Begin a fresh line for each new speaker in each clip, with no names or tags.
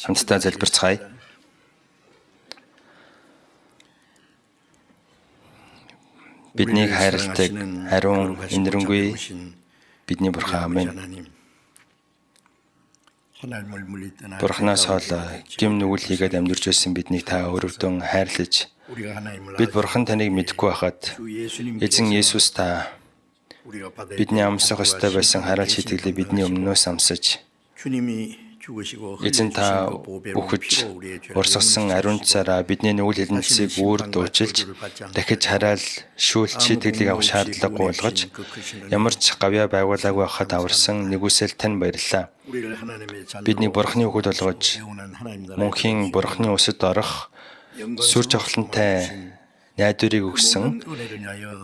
хамтдаа залбирцгаая. Биднийг хайрладаг, ариун инэрэнгүй бидний Бурхан амин. Бурханаас хол гим нүгэл хийгээд амьдарч байсан биднийг та өрөвдөн хайрлаж, бид Бурхан таныг мэдэхгүй байхад эзэн Есүс та бидний амсах ёстой байсан хараал шийтгэлээ бидний өмнөөс амсаж, эзэн та үхэж урсгасан ариун цараа бидний нүгэл хэлэнцгийг үүр дуучилж, дахиж хараал шүүлт шийтгэлийг авах шаардлагагүй болгож, ямар ч гавьяа байгуулаагүй байхад аварсан нэгүсэл тань баярлалаа. Бидний Бурханы хүүхэд болгож, мөнхийн Бурханы усад орох сүр жавхлантай найдварыг өгсөн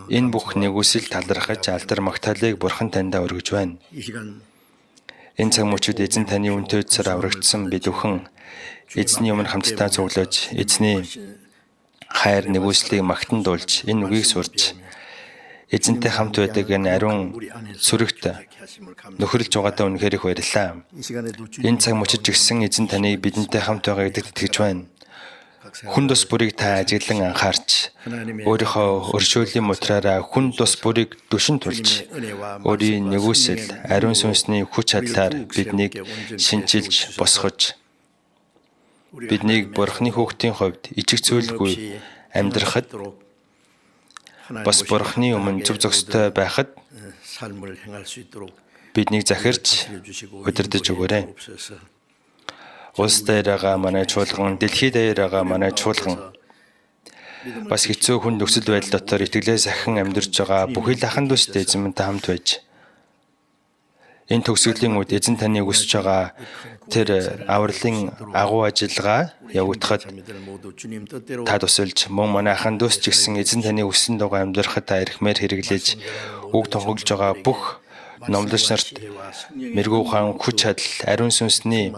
энэ бүх нэгүсэл талархаж алдар магтаалыг Бурхан таньдаа өргөж байна. Энэ цаг мөчид эзэн таны үнэтэй цар аврагдсан бид бүхэн эзний өмнө хамтдаа цуглаж, эзний хайр нэгүслийг магтан дуулж, энэ үгийг сурч, эзэнтэй хамт байдаг энэ ариун сүрэгт нөхөрлж байгаатай үнэхээр их баярлалаа. Энэ цаг мөчид гисэн эзэн таны бидэнтэй хамт байгаа гэдэгт итгэж байна. Хүн тус бүрийг та ажиглан анхаарч, өөрийнхөө өршөөлийн мутраараа хүн тус бүрийг дүшин тулж, өөрийн нэгүсэл, ариун сүнсний хүч чадлаар биднийг шинчилж, босгож, биднийг Бурханы хүүхдийн хувьд ичиг зүйлгүй амьдрахад, бас Бурханы өмнө зөв зохистой байхад биднийг захирч удирдах өгөөрэй. Улс дээр байгаа манай чуулган, дэлхий дээр байгаа манай чуулган, бас хэцүү хүн нөхцөл байдал дотор итгэлээс ахин амьдарч байгаа бүхий л ахын дүүстэй эзэмтэй хамт байж, энэ төгсгөлийн үед эзэн таны өсөж байгаа тэр авралын агуу ажиллагаа явагдахад та тусалж, мөн манай ахын дүүс ч гэсэн эзэн таны өссөн дагуу амьдрахад та эрхмээр хэрэглэж, үг тунхаглаж байгаа бүх номлож нарт мэрэгүү ухаан, хүч чадал, ариун сүнсний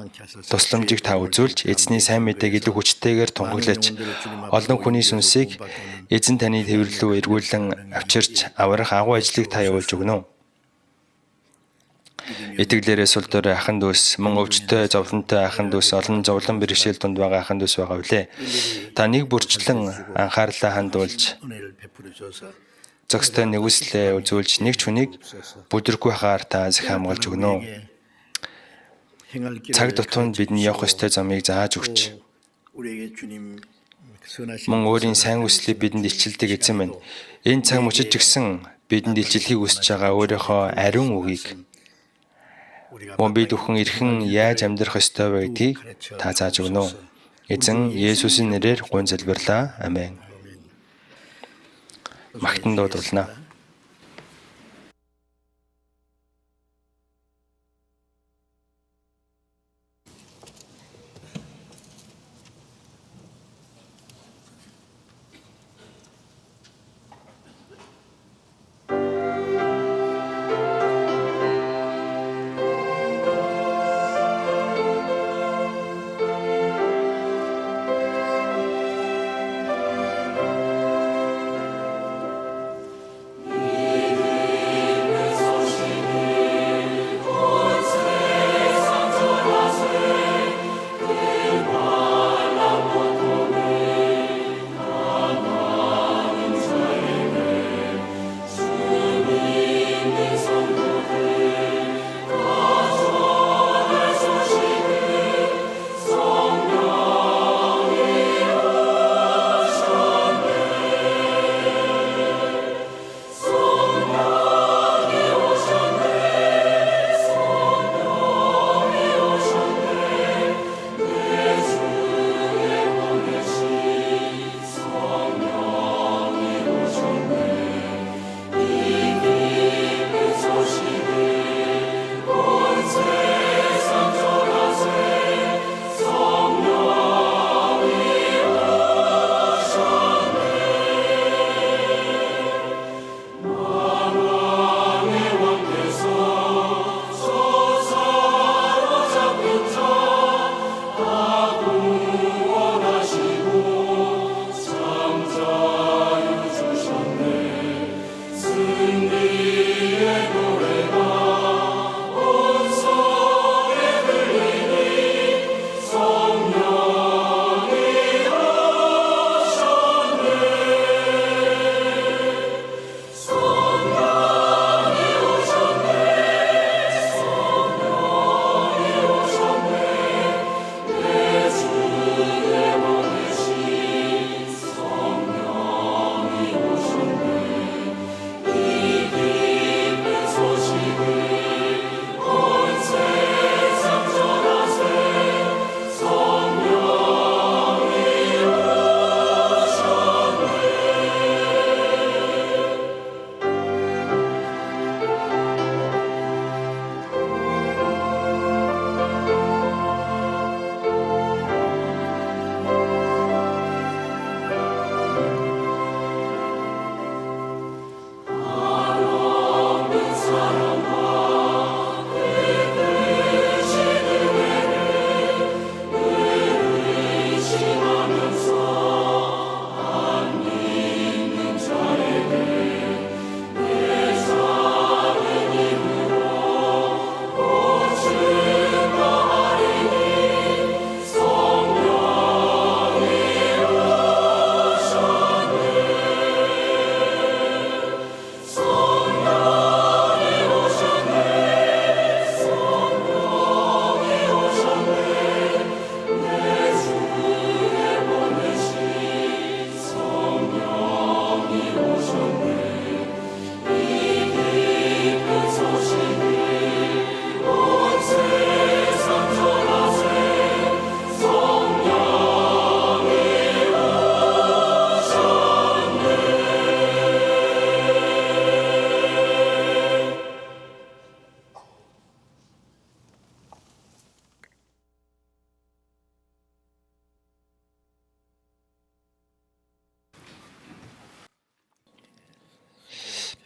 тусламжийг та үзүүлж, эзний сайн мэдээг илүү хүчтэйгээр тунхаглаж, олон хүний сүнсийг эзэн таны төвөрлөө эргүүлэн авчирч аврах агуу ажлыг та явуулж өгнө. Итгэлээрээ сул дорой ахын дүүс, мөн өвчтөй, зовлонтой ахын дүүс, олон зовлон бэрхшээл донд байгаа ахын дүүс байгаа үлээ. Та нэг бүрчлэн анхаарлаа хандуулж, зохистой нэгүслээ үзүүлж, нэг ч хүнийг бүдэргүй хаар та захин хамгаалж өгнө. Цаг тутамд бидний явах ёстой замыг зааж өгч, мөн өөрийн сайн хүслийг бидэнд илчилдэг эзэн минь, энэ цаг мөчид гисэн бидэнд илчлэхийг хүсэж байгаа өөрийнхөө ариун үгийг, мөн бид бүхэн эрхэн яаж амьдрах ёстой вэ гэдгийг та зааж өгнө. Эзэн Есүсийн нэрээр гуйн залбирлаа. Амен. Магтан дуудуулна.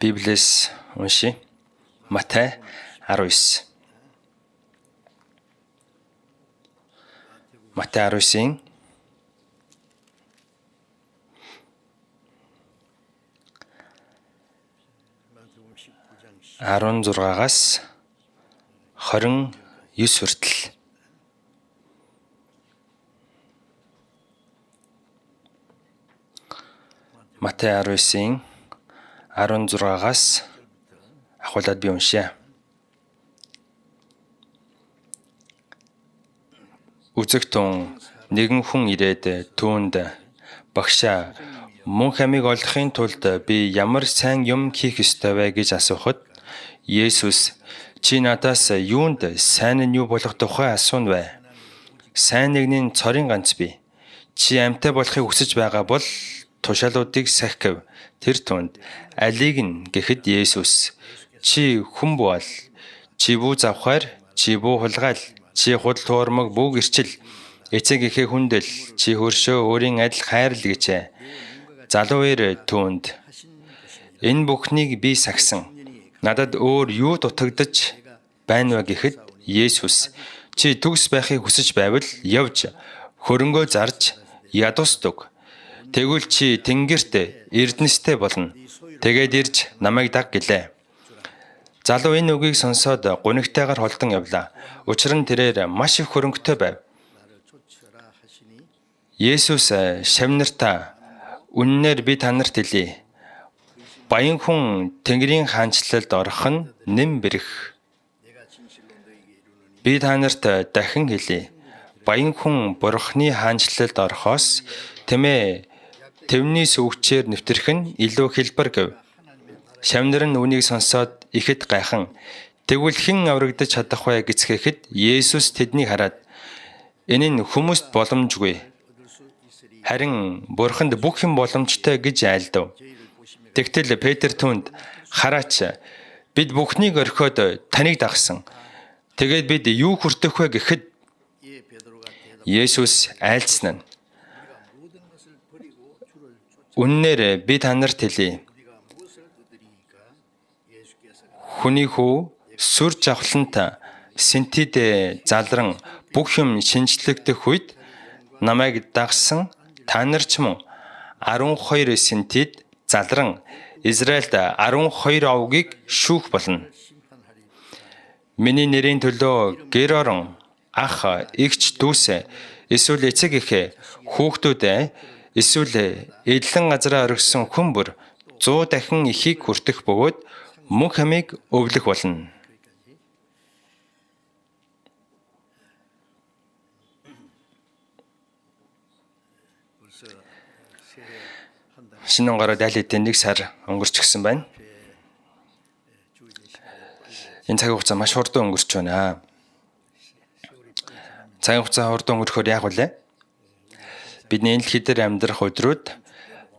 Библиэс уншия. Матай 19. Матай 19-ийн 16-аас 29 хүртэл. Матай 19-ийн 16-аас ахуулаад би уншия. Үзэгтэн нэгэн хүн ирээд түүнд багшаа мөнх амийг олохын тулд би ямар сайн юм хийх ёстой вэ гэж асуухад Есүс чи надаас юунд сайн нь юу болох тухай асууна вэ? Сайн нэгний цорын ганц бий. Чи амьтаа болохыг хүсэж байгаа бол тушаалуудыг сахив. Тэр түнд алийг нь гэхэд Есүс чи хүн буул, чи бүү завхаар, чи бүү хулгаал, чи худал хуурмаг бүү гэрчил, эцэг эхээ хүндэл, чи хөршөө өөрийн адил хайрл гэжээ. Залуу эр түүнд энэ бүхнийг би сахисан. Надад өөр юу дутагдаж байна вэ гэхэд Есүс чи төгс байхыг хүсэж байвал явж хөрөнгөө зарж ядуусдаг. Тэгвэл чи тэнгэрт эрдэнэстэй болно. Тэгээд ирж намайг даг гэлээ. Залуу энэ үгийг сонсоод гунигтайгаар холдон явлаа. Учир нь тэрээр маш их хөрөнгөтэй байв. Есүс шавнартаа үнэнээр би танарт хэлье. Баян хүн Тэнгэрийн хаанчлалд орох нь нэм бэрх. Би танарт дахин хэлье. Баян хүн Бурхны хаанчлалд орохоос тэмээ тэвний сүвчээр нэвтрэх нь илүү хэлбэр гэв. Шавнар нь үнийг сонсоод ихэд гайхан. Тэгвэл хэн аврагдаж чадах вэ гэцгээхэд Есүс тэднийг хараад энэ нь хүмүүст боломжгүй. Харин Бурханд бүх юм боломжтой гэж айлдав. Тэгтэл Петр түүнд хараач бид бүхнийг орхиод таныг дагсан. Тэгээд бид юу хүртэх вэ гэхэд Есүс айлцсан нь үннээр би танарт хэлье. Хүний хүү сүр жавхланта синтид залран бүх юм шинжлэгдэх үед намайг дагсан та нар ч мөн 12 синтид залран Израильд 12 овгийг шүүх болно. Миний нэрийн төлөө гэр орон, ах, эгч, дүүс, эсвэл эцэг эхээ, хүүхдүүд, эсвэл эдлэн газараа оргисон хүн бүр 100 дахин ихийг хүртэх бөгөөд мөнх амийг өвлөх болно. Шинэ онгороо дайлтын 1 сар өнгөрчихсөн байна. Энэ цаг хугацаа маш хурдан өнгөрч байна. Цаг хугацаа хурдан өнгөрөхөөр яах вэ? Бидний энэ дэлхий дээр амьдрах өдрүүд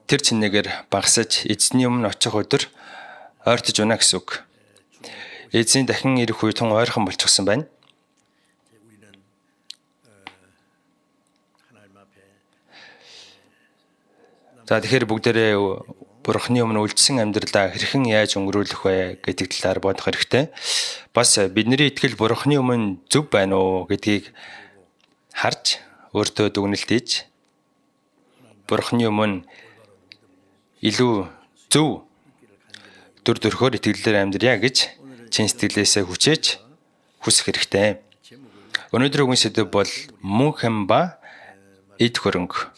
тэр чинээгээр багасаж эзний өмнө очих өдөр ойртож байна гэсэн үг. Эзний дахин ирэх үе тун ойрхон болчихсон байна. За тэгэхээр бүгдээрээ Бурхны өмнө үлдсэн амьдралаа хэрхэн яаж өнгөрүүлэх вэ гэдэг талаар бодох хэрэгтэй. Бас бидний итгэл Бурхны өмнө зөв байна уу гэдгийг харж өөртөө дүгнэлт хийж Бурхны өмнө илүү зөв дүр төрхөөр итгэлээр амьдрья гэж чин сэтгэлээсээ хүчээж хүсэх хэрэгтэй. Өнөөдрийн үгэн сэдэв бол мөнх ам ба эд хөрөнгө.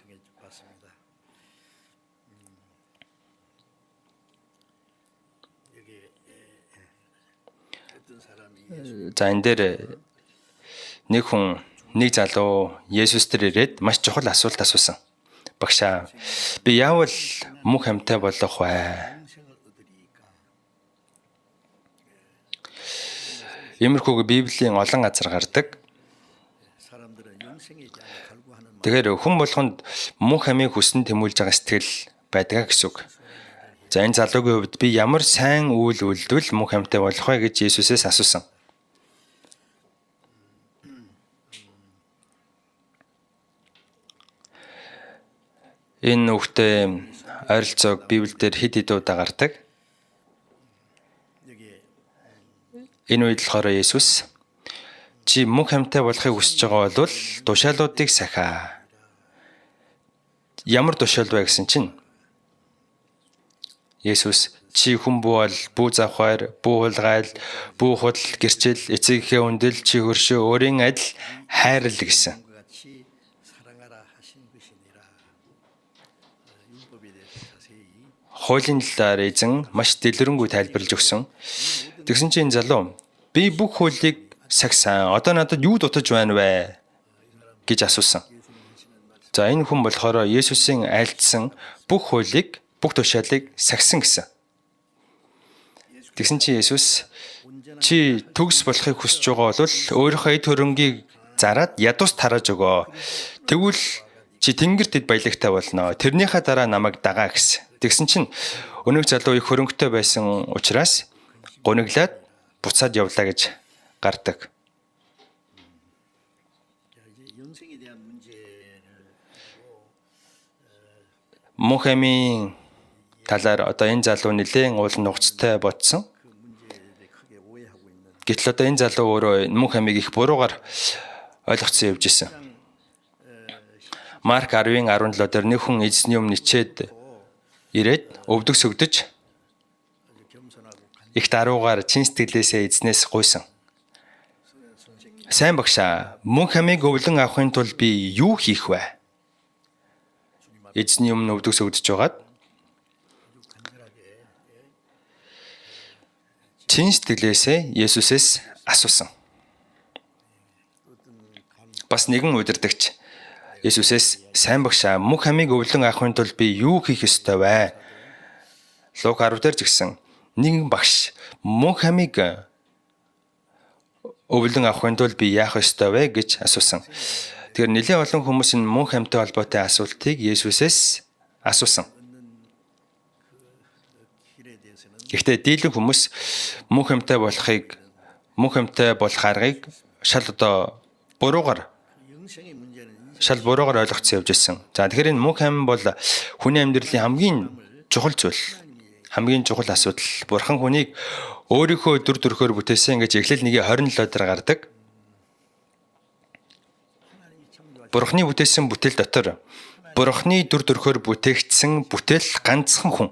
За энэ дээр нэг залуу Есүс дээр ирээд маш чухал асуулт асуусан. Багшаа, би яавал мөнх амьтаа болох вэ? Иймэрхүү Библийн олон газар гардаг. Тэгэхээр хүн болгонд мөнх амийг хүсн тэмүүлж байгаа сэтгэл байдаг гэсэн үг. За энэ залуугийн хувьд би ямар сайн үйл үлдвэл мөнх амьтаа болох вэ гэж Есүсээс асуусан. Энэ үгтэй ойролцоог Библиэлд хэд удаа гардаг. Энэ үед болохоор Есүс чи мөнх амьтаа болохыг хүсэж байгаа бол тушаалуудыг сахиа. Ямар тушаал вэ гэсэн чинь Есүс чи хүн бол бүү завхаар, бүү хулгайл, бүү худал, гэрчил, эцэгийнхээ үндэл, чи хөршөө, өөрийн адил хайрл гэсэн. Хуулийн талаар эзэн маш дэлгэрэнгүй тайлбарлаж өгсөн. Тэгсэн чинь залуу би бүх хуулийг сахисан. Одоо надад юу дутаж байна вэ гэж асуусан. За энэ хүн болохоор Есүсийн айлтсан бүх хуулийг, бүх тушаалыг сахисан гэсэн. Тэгсэн чинь Есүс чи төгс болохыг хүсэж байгаа бол өөрийнхөө эд хөрөнгийг зараад ядуус тарааж өгөө. Тэгвэл чи тэнгэрт эд баялагтай болно. Тэрнийхээ дараа намайг дагаа гэсэн. Тэгсэн чинь өнөөх залуу их хөрөнгөтэй байсан учраас гуниглаад буцаад явлаа гэж гардаг. Мөнх амийн талаар одоо энэ залуу нэлээд уул нухацтай бодсон. Гэтэл одоо энэ залуу өөрөө мөнх амийг их буруугаар ойлгоцсон явж исэн. Марк 10:17 дээр нэг хүн эзний өмнө ичээд ирээд өвдөг сөгдөж их даруугаар чин сэтгэлээсээ эзнээс гуйсан. Сайн багшаа, мөнх амийг өвлөн авахын тулд би юу хийх вэ? Эзний өмнө өвдөг сөгдөж байгаад чин сэтгэлээсээ Есүсээс асуусан. Бас нэгэн удирдагч Есүсээс сайн багшаа, мөнх амийг өвлөн авахын тулд би юу хийх ёстой вэ? Лук 10 дээр згсэн нэгэн багш мөнх амийг өвлөн авахын тулд би яах ёстой вэ гэж асуусан. Тэгэхээр нэлээд олон хүмүүс энэ мөнх амьтай холбоотой асуултыг Есүсээс асуусан. Гэхдээ дийлэн хүмүүс мөнх амьтай болох аргыг шал буруугаар ойлгоцсон явж байсан. За тэгэхээр энэ мөнх ам бол хүний амьдралын хамгийн чухал зүйл, хамгийн чухал асуудал. Бурхан хүнийг өөрийнхөө дүр төрхөөр бүтээсэн гэж Эхлэл 1:27 дээр гардаг. Бурханы бүтээсэн бүтээл дотор Бурханы дүр төрхөөр бүтээгдсэн бүтээл ганцхан хүн.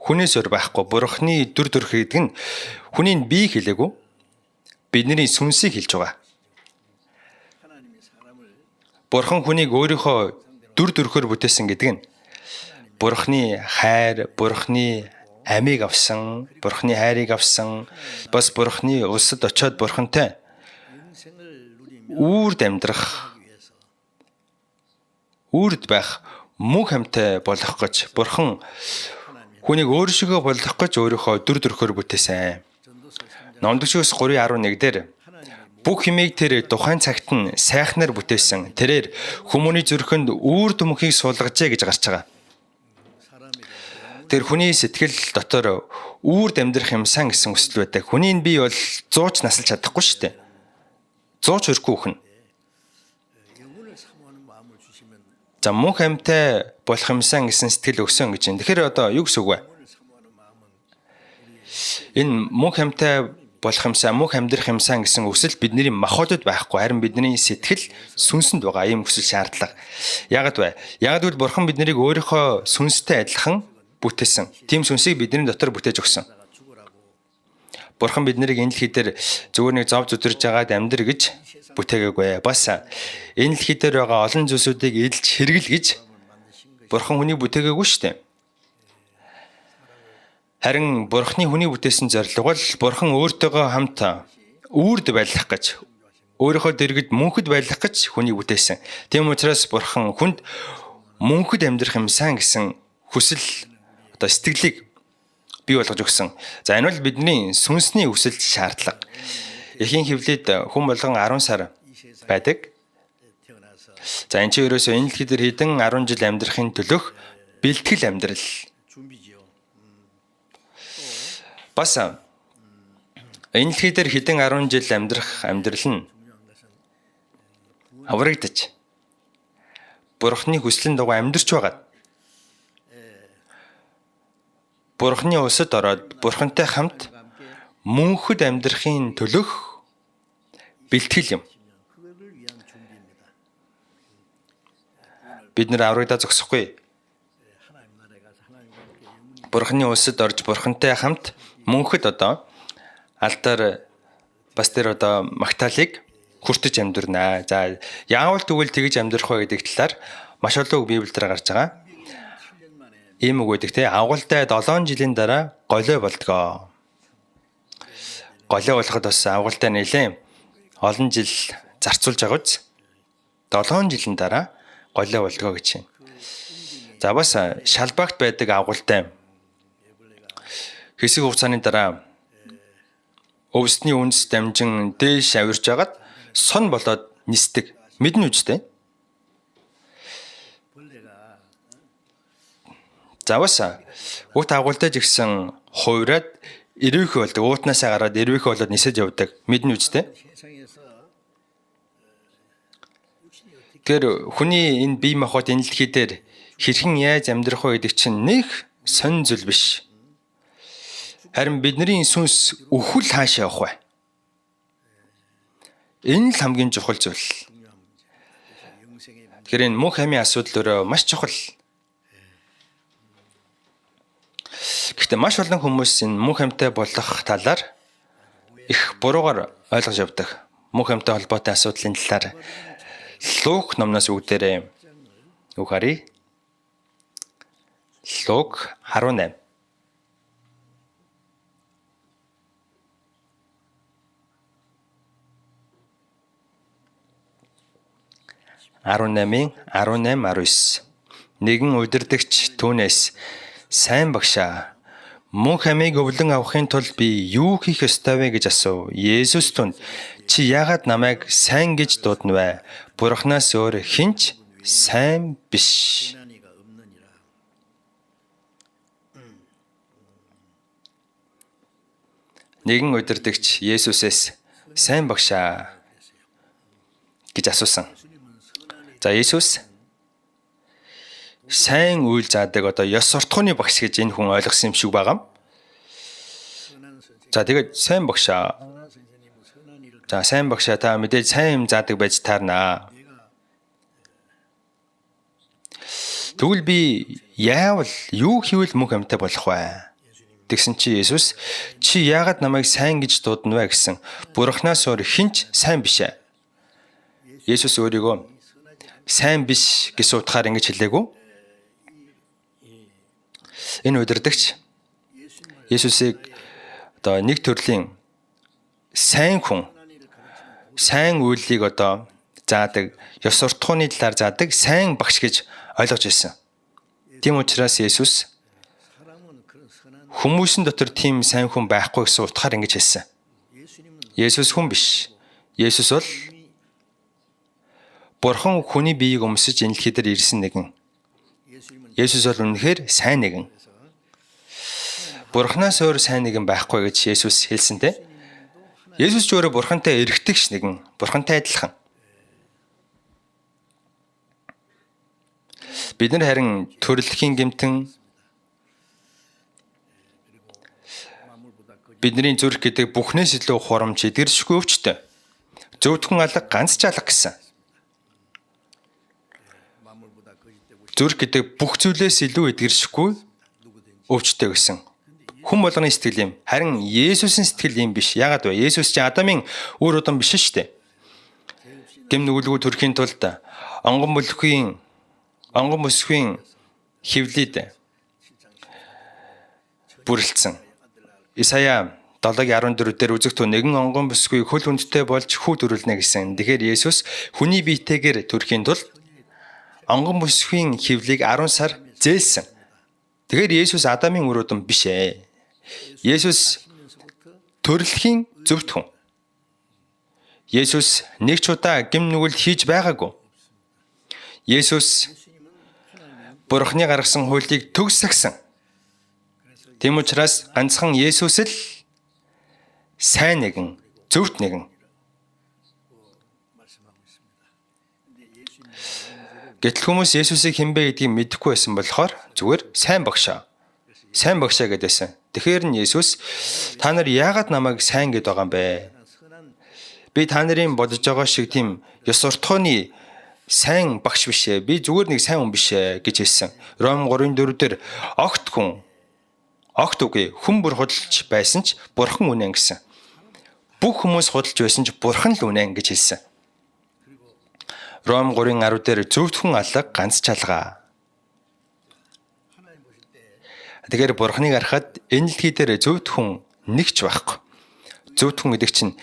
Хүнээс өөр байхгүй. Бурханы дүр төрх гэдэг нь хүний бие хэлээгүй, бидний сүнсийг хэлж байгаа. Бурхан хүнийг өөрийнхөө дүр төрхөөр бүтээсэн гэдэг нь Бурханы хайр, Бурханы амийг авсан, Бурханы хайрыг авсан, бас Бурханы улсад очиод Бурхантай үрд байх мөнх амьтай болох гэж Бурхан хүнийг өөршигөө болох гэж өөрийнхөө дүр төрхөөр бүтээсэн. Номдогчоос 3:11 дээр бүх хэмээг тэр тухайн цагт нь сайхнаар бүтээсэн. Тэрээр хүмүүний зүрхэнд үрд мөнхийг суулгажээ гэж гарч байгаа. Тэр хүний сэтгэл дотор үрд амьдрах юмсан гэсэн хүсэл байдаг. Хүний бие бол зууч насалж чадахгүй шүү дээ. Зууч өрөхгүй хүн. За мөнх амьтай болох юмсан гэсэн сэтгэл өгсөн гэж юм. Тэгэхээр одоо юу гэсэн үг вэ? Энэ мөнх амьтай болох юмсан, мөнх амьдрах юмсан гэсэн хүсэл бидний махбодод байхгүй, харин бидний сэтгэл сүнсэнд байгаа ийм хүсэл шаардлага. Яагаад вэ? Яагаад гэвэл Бурхан биднийг өөрийнхөө сүнстэй адилхан бүтээсэн. Тийм сүнсийг бидний дотор бүтээж өгсөн. Бурхан биднийг энэ дэлхий дээр зүгээр нэг зов зүтэрж байгаад амьдр гэж бүтээгээгүй. Бас энэ дэлхий дээр байгаа олон зүйлсүүдийг эдэлж хэрэгэл гэж Бурхан хүнийг бүтээгээгүй шүү дээ. Харин Бурханы хүнийг бүтээсэн зорилго бол Бурхан өөртөөгөө хамт үрд байлгах гэж, өөрийнхөө дэргэд мөнхөд байлгах гэж хүнийг бүтээсэн. Тийм учраас Бурхан хүнд мөнхөд амьдрах юмсан гэсэн хүсэл сэтгэлийг бий болгож өгсөн. За энэ бол бидний сүнсний хүсэл шаардлага. Эхийн хөвлөд хүн болгон 10 сар байдаг. За энэ ч ерөөсөө энэ дэлхий дээр хэдэн 10 жил амьдрахын төлөх бэлтгэл амьдрал. Бас энэ дэлхий дээр хэдэн 10 жил амьдрах амьдрал нь аврагдаж Бурханы хүслийн дагуу амьдарч байгаа. Бурханы улсад ороод Бурхантай хамт мөнхөд амьдрахын төлөх бэлтгэл юм. Бид нэр аврагдаа зогсохгүй. Бурхны улсад орж Бурхантай хамт мөнхөд алдар бас тэр магтаалыг хүртэж амьдрнаа. За яавал тэгвэл тэгж амьдрах вэ гэдэг талаар маш олон үг Библиэлд гарч байгаа. Ийм үг гэдэг те агуултай 7 жилийн дараа голио болдгоо. Голио болоход бас агуултай нэлээ олон жил зарцуулж байгаа үз. 7 жилийн дараа голио болдгоо гэж байна. За бас шалбагт байдаг агуултай хэсэг хугацааны дараа өвсний үнс дамжин дээш авирж агаад сон болоод нисдэг. Мэднэ үстэй. За бас уут агуултай ч гэсэн хувраад эрвээх болдог. Уутнаасаа гараад эрвээх болоод нисэж явдаг. Мэднэ үстэй. Тэр хүний энэ бие махбод энэ дэлхий дээр хэрхэн яаж амьдрах вэ гэдэг чинь нэг сонь зүйл биш. Харин бидний сүнс өхөл хаашаа явах вэ? Энэ л хамгийн чухал зүйл. Тэгэхээр энэ мөнх амийн асуудал өөрөө маш чухал. Гэхдээ маш олон хүмүүс энэ мөнх амьтаа болох талаар их буруугаар ойлгож явдаг. Мөнх амьтаа холбоотой асуудлын талаар Лук номноос үгдээрээ үг харъя. Лук 18. Нэгэн удирдагч түүнээс сайн багшаа мөнх амийг өвлөн авахын тулд би юу хийх ёстой вэ гэж асуув. Есүс түнд чи яагаад намайг сайн гэж дуудна вэ? Бурханаас өөр хинч сайн биш. Нэгэн удирдагч Есүсээс сайн багшаа гэж асуусан. За Есүс сайн үйл заадаг ёс суртахууны багш гэж энэ хүн ойлгосон юм шиг байгаа. За тэгээд сайн багшаа. За сайн багшаа та мэдээж сайн юм заадаг байж таарнаа. Тэгвэл би яавал юу хийвэл мөнх амьтаа болох вэ? Тэгсэн чи Есүс чи яагаад намайг сайн гэж дуудна вэ гэсэн. Бурханаас өөр хинч сайн биш ээ. Есүс өөрийгөө сайн биш гэсэн утгаар ингэж хэлээгүй. Энэ удирдагч Есүсийг нэг төрлийн сайн хүн, сайн үйлийг заадаг, ёс суртахууны талаар заадаг сайн багш гэж ойлгож байсан. Тийм учраас Есүс хүмүүсийн дотор тийм сайн хүн байхгүй гэсэн утгаар ингэж хэлсэн. Есүс хүн биш. Есүс бол Бурхан хүний биеийг өмсөж энэ дэлхий дээр ирсэн нэгэн. Есүс бол үнэхээр сайн нэгэн. Бурханаас өөр сайн нэгэн байхгүй гэж Есүс хэлсэнтэй. Есүс ч өөрөө Бурхантай эргэтгэж нэгэн, Бурхантай адилхан. Бид нар харин төрөлхийн гэмтэн бидний зүрх гэдэг бүхнээс илүү хурамч, эдгэршгүй өвчтэй. Зөвдгөн алга, ганц ч алга гэсэн. Зүрх гэдэг бүх зүйлээс илүү эдгэршгүй өвчтэй гэсэн. Хүн болгоны сэтгэл юм. Харин Есүсийн сэтгэл юм биш. Яагаад вэ? Есүс чи Адамын үр удам биш шүү дээ. Гэм нүгэлгүй төрхийн тулд онгон бүсгүй хөвлөд бүрлдсэн. Исая 7:14 дээр үзэгт нэгэн онгон бүсгүй хөл хүндтэй болж хүү дүрлэнэ гэсэн. Тэгэхээр Есүс хүний биетэйгээр төрхийн тулд онгон бүсгүй хөвлийг 10 сар зээлсэн. Тэгэхээр Есүс Адамын үр удам биш ээ. Есүс төрөлхийн зөвхт хүн. Есүс нэг ч удаа гэм нүгэл хийж байгаагүй. Есүс Бурхны гаргасан хуулийг төгс сахсан. Тийм учраас ганцхан Есүс л сайн нэгэн, зөвхт нэгэн. Гэтэл хүмүүс Есүсийг хэн бэ гэдгийг мэдэхгүй байсан болохоор зүгээр сайн багшаа гэдээсэн. Тэгэхээр нь Есүс та нар яагаад намайг сайн гэд байгаа юм бэ? Би та нарын бодож байгаа шиг тийм ёс суртахууны сайн багш биш ээ. Би зүгээр нэг сайн хүн биш ээ гэж хэлсэн. Ром 3:4 дээр огт үгүй хүн бүр худалч байсан ч бурхан үнэн гэсэн. Бүх хүмүүс худалч байсан ч бурхан л үнэн гэж хэлсэн. Ром 3:10 дээр зөвхт хүн алга ганц чалгаа. Тэгэхээр бурханыг харахад энэ дэлхий дээр зөвхт хүн нэг ч байхгүй. Зөвхт хүн гэдэг чинь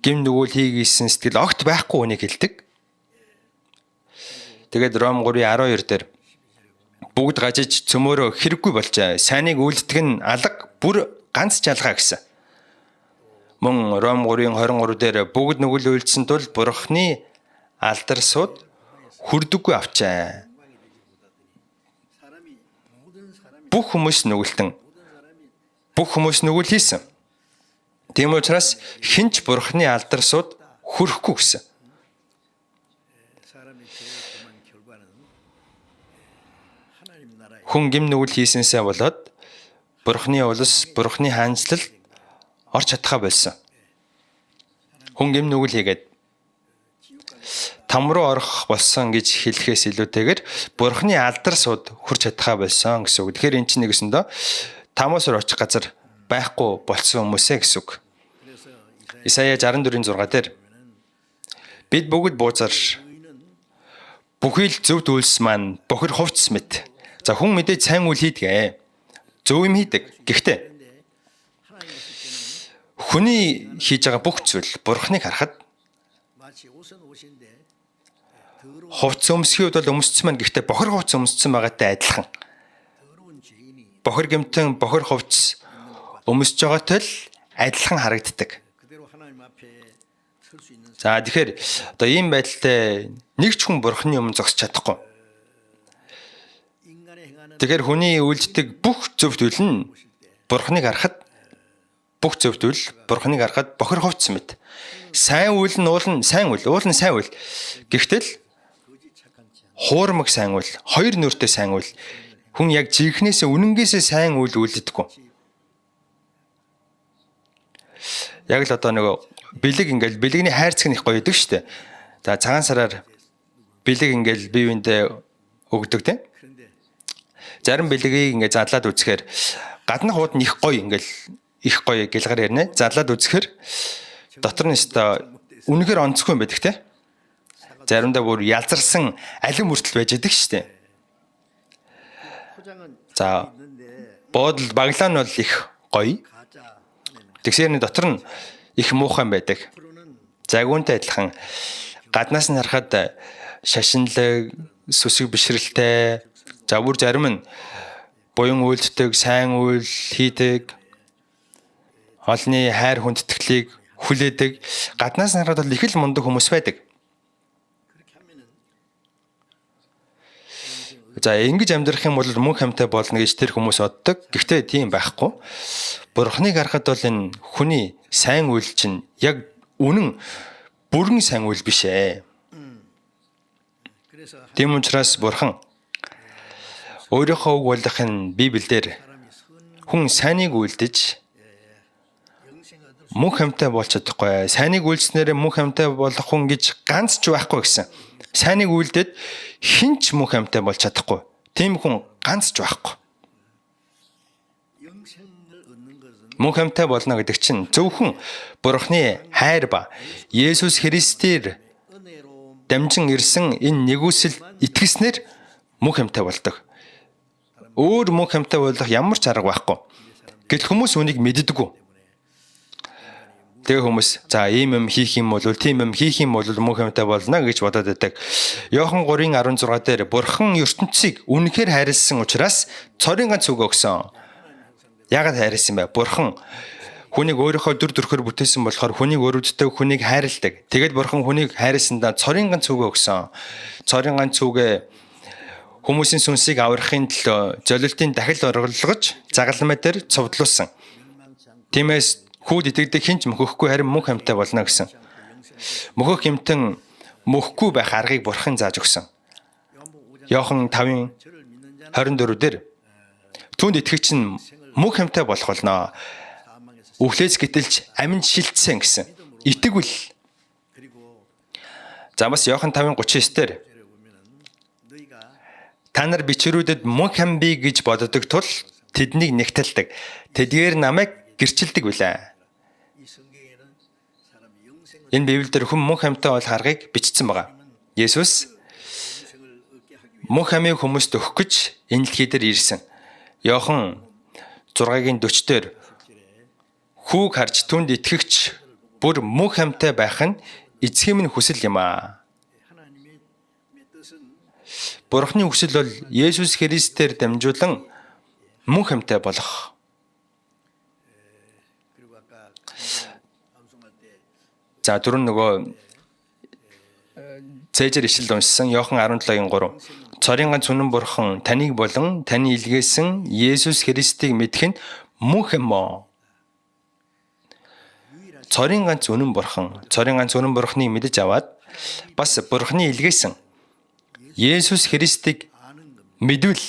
гим нүгэл хийгээсэн сэтгэл огт байхгүй үнийг хэлдэг. Тэгээд Ром 3:12 дээр бүгд гажиж цөмөөрөө хэрэггүй болжээ. Сайныг үлддэг нь алга бүр ганц жалгаа гэсэн. Мөн Ром 3:23 дээр бүгд нүгэл үлдсэн тул бурхны алдар суд хүрдэггүй авчаа. Бүх хүмүүс нүгэлтэн. Бүх хүмүүс нүгэл хийсэн. Тийм учраас хинч бурхны алдар суд хүрэхгүй гэсэн. Хүн гим нүгэл хийсэнсээ болоод бурхны улс, бурхны хаанчлал орч чадхаа болсон. Хүн гим нүгэл хийгээд там руу орох болсон гэж хэлэхээс илүүтэйгээр бурхны алдар суд хүрч чадхаа болсон гэсэн үг. Тэгэхээр эн чинь нэгэсэндээ тамаас очих газар байхгүй болсон хүмүүсээ гэсэн үг. Исая 64:6 дээр бид бүгд буузар бүхий л зөв үйлс маань бохир хувцс мэт. За хүн мэдээж сайн үйл хийдэг. Зөв юм хийдэг. Гэхдээ хүний хийж байгаа бүх зүйл бурхныг харахад хувцс өмсөхөд бол өмссөн маань гэхдээ бохир хувцс өмссөн байгаатай адилхан. Бохир гэмтэн бохир хувцс өмсөж байгаатай л адилхан харагддаг. За тэгэхээр одоо ийм байдалтай нэг ч хүн бурхны өмнө зогсож чадахгүй. Тэгэхээр хүний үйлддэг бүх зөв зүйл нь бурхныг харахад бохир хувцс мэт. Сайн үйл нь уул нь сайн үйл. Гэхдээ хуурмаг сайн үйл, хоёр нүртэй сайн үйл. Хүн яг жинхнээсээ үнэнгээсээ сайн үйл үлддэггүй. Яг л одоо нөгөө бэлэгний хайрцаг нэг гоё идэг штэ. За цагаан сараар бэлэг ингээл бие биендээ өгдөг тийм. Зарим бэлэгийг ингээд задлаад үзэхээр гаднах хууд нь их гоё гэлгаар ярина. Задлаад үзэхээр дотор нь өстой үнэхээр онцгүй юм байдаг тийм. Заримдаа бүр ялзарсан алим хүртэл байж идэг штэ. За буудал баглаа нь бол их гоё. Тэгсэрний дотор нь их муухай байдаг. Загуунтай адилхан гаднаас нь харахад шашинлаг, сүсэг бишрэлтэй, завүр зарим нь буян үйлддэг, сайн үйл хийдэг, олны хайр хүндэтгэлийг хүлээдэг. Гаднаас нь харахад бол их л мундаг хүмүүс байдаг. За ингэж амьдрах юм бол мөнх амьтаа болно гэж тэр хүмүүс боддог. Гэхдээ тийм байхгүй. Бурхныг харахад бол энэ хүний сайн үйл чинь яг үнэн бүрэн сайн үйл биш ээ. Тийм учраас бурхан өөрийнхөө үг болгохын Библиэлд хүн сайныг үйлдэж мөнх амьтаа болж чадахгүй. Сайныг үйлснээр мөнх амьтаа болох хүн гэж ганц ч байхгүй гэсэн. Сайныг үйлдээд хинч мөнх амьтаа болж чадахгүй. Тийм хүн ганц ч байхгүй. Мөнх амьтаа болно гэдэг чинь зөвхөн Бурхны хайр ба Есүс Христээр дамжин ирсэн энэ нэгүсэл итгэснээр мөнх амьтаа болдог. Өөр мөнх амьтаа болох ямар ч арга байхгүй. Гэтэл хүмүүс үнийг мэддэггүй. Тэгээ хүмүүс за ийм юм хийх юм бол тийм юм хийх юм бол мөнх амьтаа болно гэж бодоод байдаг. Иохан 3:16 дээр Бурхан ертөнцийг үнэхээр хайрлсан учраас цорын ганц үг өгсөн. Яагаад хайрлсан бэ? Бурхан хүнийг өөрийнхөө дүр төрхөөр бүтээсэн болохоор хүнийг өрөвддөг, хүнийг хайрладаг. Тэгээд Бурхан хүнийг хайрласандаа цорын ганц үг өгсөн. Цорын ганц үгээ хүмүүсийн сүнсийг аврахын төлөө золилтын дахил оргилгож загалмай дээр цовдлуулсан. Тиймээс хүүд итгэдэг хинч мөхөхгүй харин мөнх амьтаа болно гэсэн. Мөхөх хэмтэн мөхгүй байх аргыг Бурхан зааж өгсөн. Иохан 5:24 дээр түүнд итгэгч нь мөнх амьтаа болох болно. Үхлээс гítэлж аминд шилжсэн гэсэн. Итгэвэл. За бас Иохан 5:39-дээр та нар бичвэрүүдэд мөнх ам бий гэж боддог тул тэднийг нэгтэлдэг. Тэдгээр намайг гэрчилдэг билээ. Энэ Библиэлд хүн мөнх амьтаа бол харгыг бичсэн байгаа. Есүс мөнх амийг хүмүүст өгөх гэж энэ дэлхий дээр ирсэн. Иохан 6:40-дээр хүүг харж түнд итгэгч бүр мөнх амьтаа байх нь эцгийн минь хүсэл юм аа. Бурхны хүсэл бол Есүс Христээр дамжуулан мөнх амьтаа болох. За түрүүн нөгөө цээжэр ишлэл уншсан Иохан 17:3. Цорын ганц үнэн бурхан таныг болон таны илгээсэн Есүс Христийг мэдэх нь мөнх юм аа. Цорын ганц үнэн бурхныг мэдэж аваад бас бурхны илгээсэн Есүс Христийг мэдвэл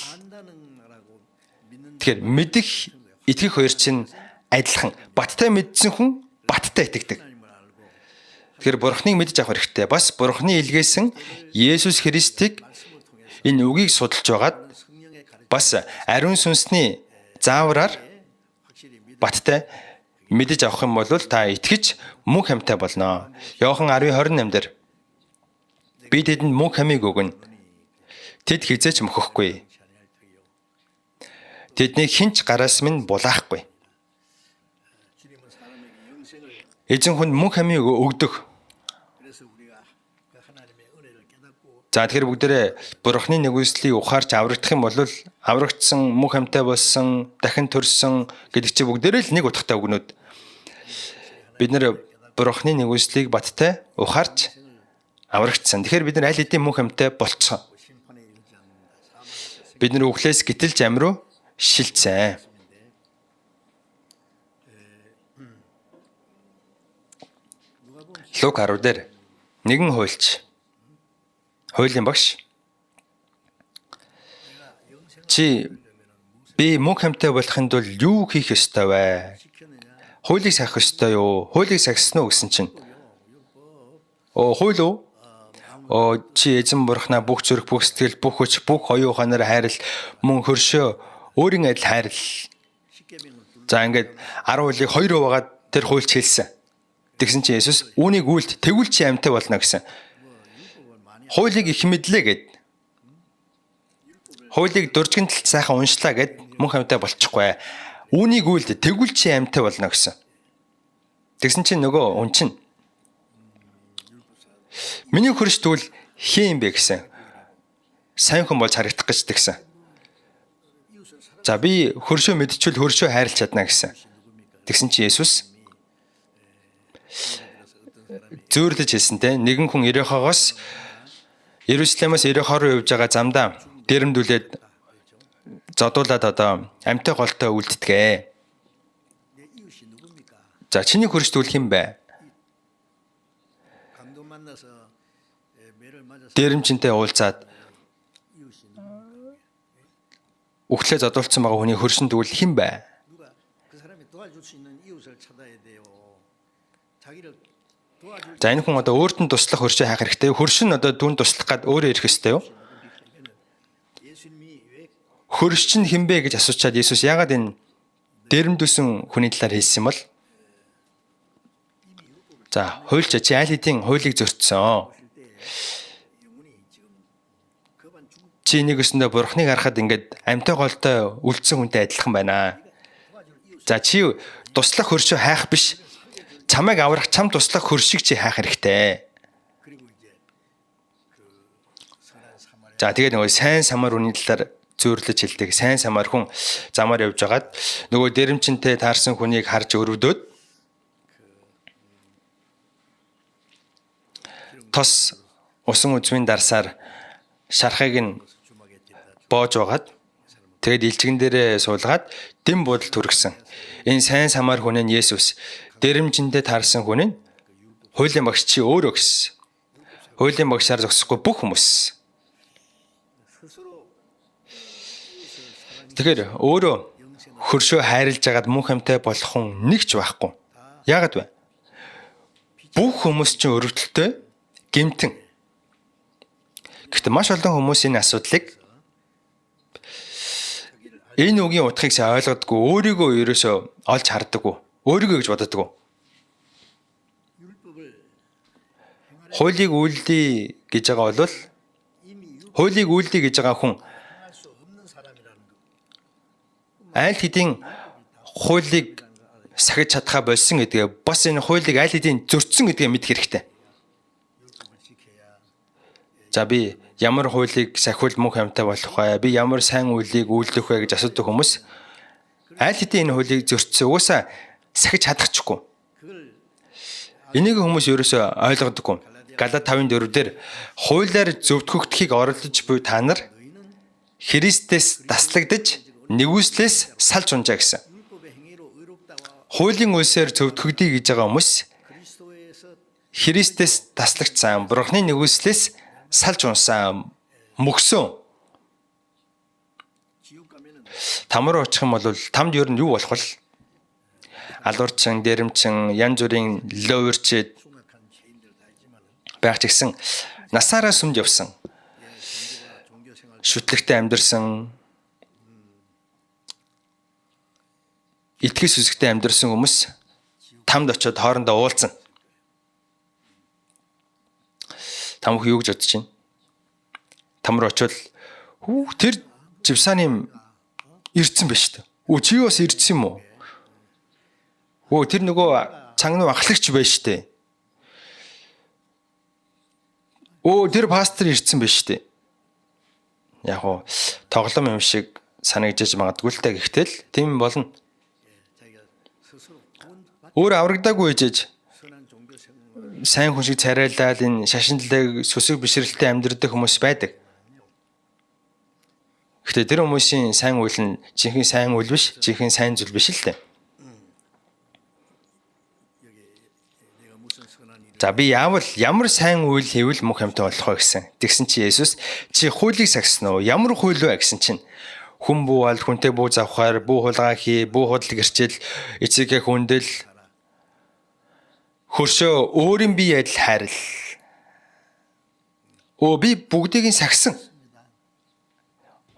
тэгэхээр мэдэх итгэх хоёр чинь адилхан. Баттай мэдсэн хүн баттай итгэдэг. Тэгэхээр бурхныг мэдэж авах хэрэгтэй. Бас бурхны илгээсэн Есүс Христийг энэ үгийг судалж байгаад бас ариун сүнсний заавраар баттай мэдэж авах юм бол та итгэж мөнх амьтаа болно. Иохан 10:28-дээр би тэдэнд мөнх амийг өгнө. Тэд хизээч мөхөхгүй. Тэдний хинч гараас минь булаахгүй. Эзэн хүнд мөнх амийг өгдөг. За тэгэхээр бүгдээрээ бурхны нэгүслийг ухаарч аврагдах юм бол аврагдсан мөнх амьтаа болсон, дахин төрсөн гэдэг чинь бүгдээрээ л нэг утгатай үгнүүд. Бид нэр бурхны нэгүслийг баттай ухаарч аврагдсан. Тэгэхээр бид нар аль хэдийн мөнх амьтаа болцсон. Бид нар үхлээс гítэлж ам руу шилжсэн. Лук 10-дээр нэгэн хуульч хуулийн багш чи би мөнх амьтаа болохын тулд юу хийх ёстой вэ? Хуулийг сахих ёстой юу? Хуулийг сахисан уу гэсэн чинь хууль уу? Чи эзэн бурхнаа бүх зүрх, бүх сэтгэл, бүх хүч, бүх оюун ухаанаар хайрл, мөн хөршөө өөрийн адил хайрл. За ингээд 10 хуулийг 2 хуваагаад тэр хуульч хэлсэн. Тэгсэн чинь Есүс үүнийг үйлд тэгвэл чи амьтаа болно гэсэн. Хуулийг их мэдлээ гэд. Хуулийг дуржигнэлт сайхан уншлаа гэд мөнх амьтаа болчихгүй. Үүнийг үйлд тэгвэл чи амьтаа болно гэсэн. Тэгсэн чинь нөгөө хүн чинь миний хөрш тэгвэл хин юм бэ гэсэн. Сайн хүн болж харагдах гэж тэгсэн. За би хөршөө мэдчихвэл хөршөө хайрлах чадна гэсэн. Тэгсэн чинь Есүс зөөрлөж хэлсэнтэй нэгэн хүн Иерихогоос Иерусалимаас Иерихо руу явж байгаа замдаа дээрэмдүүлээд зодуулаад одоо амьтаа голтой үлддэгэ. За чиний хөрш тэгвэл хэн бэ? Дээрэмчинтэй уулзаад үхлээ зодуулсан байгаа хүний хөршин тэгвэл хэн бэ? За энэ хүн одоо өөрт нь туслах хөршөө хайх хэрэгтэй. Хөршин одоо түүнд туслах гад өөрөө ирэх ёстой юу? Хөрш чинь хэн бэ гэж асуучаад Есүс яагаад энэ дээрэмдүүлсэн хүний талаар хэлсэн бол? За хуульч чи аль хэдийн хуулийг зөрчсөн. Чи нэг өсөндөө бурхныг харахад ингээд амьтаа голтой үлдсэн хүнтэй адилхан байна. За чи туслах хөршөө хайх биш. Чамайг аврах чам туслах хөршийг чи хайх хэрэгтэй. За тэгээд нөгөө сайн самар хүний талаар зөөрлөж хэлдэг. Сайн самар хүн замаар явж байгаад нөгөө дээрэмчинтэй таарсан хүнийг харж өрөвдөөд тос усан үзмийн дарсаар шархыг нь боож байгаад тэгээд илчгэн дээрээ суулгаад дэм бодол түргсэн. Энэ сайн самар хүн нь Есүс. Дээрэмчиндээ таарсан хүн нь хуулийн багш чи өөрөө гэсэн. Хуулийн багшаар зогсохгүй бүх хүмүүс. Тэгэхээр өөрөө хөршөө хайрлаж агаад мөнх амьтай болох хүн нэг ч байхгүй. Яагаад вэ? Бүх хүмүүс чинь өрөвдөлтөй гэмтэн. Гэхдээ маш олон хүмүүс энэ асуудлыг энэ үгийн утгыг сайн ойлгодоггүй, өөрийгөө ерөөсөө олж хардаггүй, өөрийгөө гэж боддоггүй. Хуулийг үйлдэй гэж байгаа бол хуулийг үйлдэй гэж байгаа хүн аль хэдийн хуулийг сахиж чадхаа болсон гэдгээ бас энэ хуулийг аль хэдийн зөрчсөн гэдгээ мэдэх хэрэгтэй. За би ямар хуулийг сахиул мөнх амьтаа болох вэ? Би ямар сайн үйлийг үйлдэх вэ гэж асуудаг хүмүүс аль хэдийн энэ хуулийг зөрчсөн угаасаа сахиж чадахгүй. Энийг хүмүүс ерөөсөө ойлгодоггүй. Галат 5:4 дээр хуулиар зөвтгөгдөхийг оролдож буй та нар Христэс таслагдаж нэгүслээс салж унжаа гэсэн. Хуулийн үлсээр зөвтгөгдөе гэж байгаа хүмүүс Христэс таслагдсан, Бурхны нэгүслээс салж унсан, мөксөн. Там руу очих юм бол тамд ер нь юу болох вэ? Алуурчин, дээрэмчин, янз бүрийн ловерчэд байх ч гэсэн насаараа сүмд явсан. Шүтлэгтэй амьдарсан, итгэс үсгтэй амьдарсан хүмүүс тамд очиод хоорондоо уулзсан. Там юу гэж бодож байна? Там руу очиод тэр живсааны ирдсэн байж та. Чи бас ирдсэн юм уу? Тэр нөгөө цанганы ахлагч байж та. Тэр пастор ирдсэн байж та. Яг уу тоглоом юм шиг санагдаж магадгүй л та, гэхдээ л тийм болно. Өөр аврагдаагүй ээжэж сайн хүн шиг царайлаад энэ шашинлаг сүсэг бишрэлтэй амьдрэх хүмүүс байдаг. Гэхдээ тэр хүмүүсийн сайн үйл нь жинхэнэ сайн үйл биш, жинхэнэ сайн зүйл биш л дээ. За би ямар сайн үйл хийвэл мөнх амьтаа болох вэ гэсэн. Тэгсэн чи Есүс чи хуулийг сагсан уу? Ямар хууль вэ гэсэн чинь хүн бүү бол хүнтэй бүү завхаар, бүү хулгай хий, бүү худал гэрчил, эцэгээ хүндэл, хөршөө өөрийн бие адил хайрл. Би бүгдийг нь сагсан.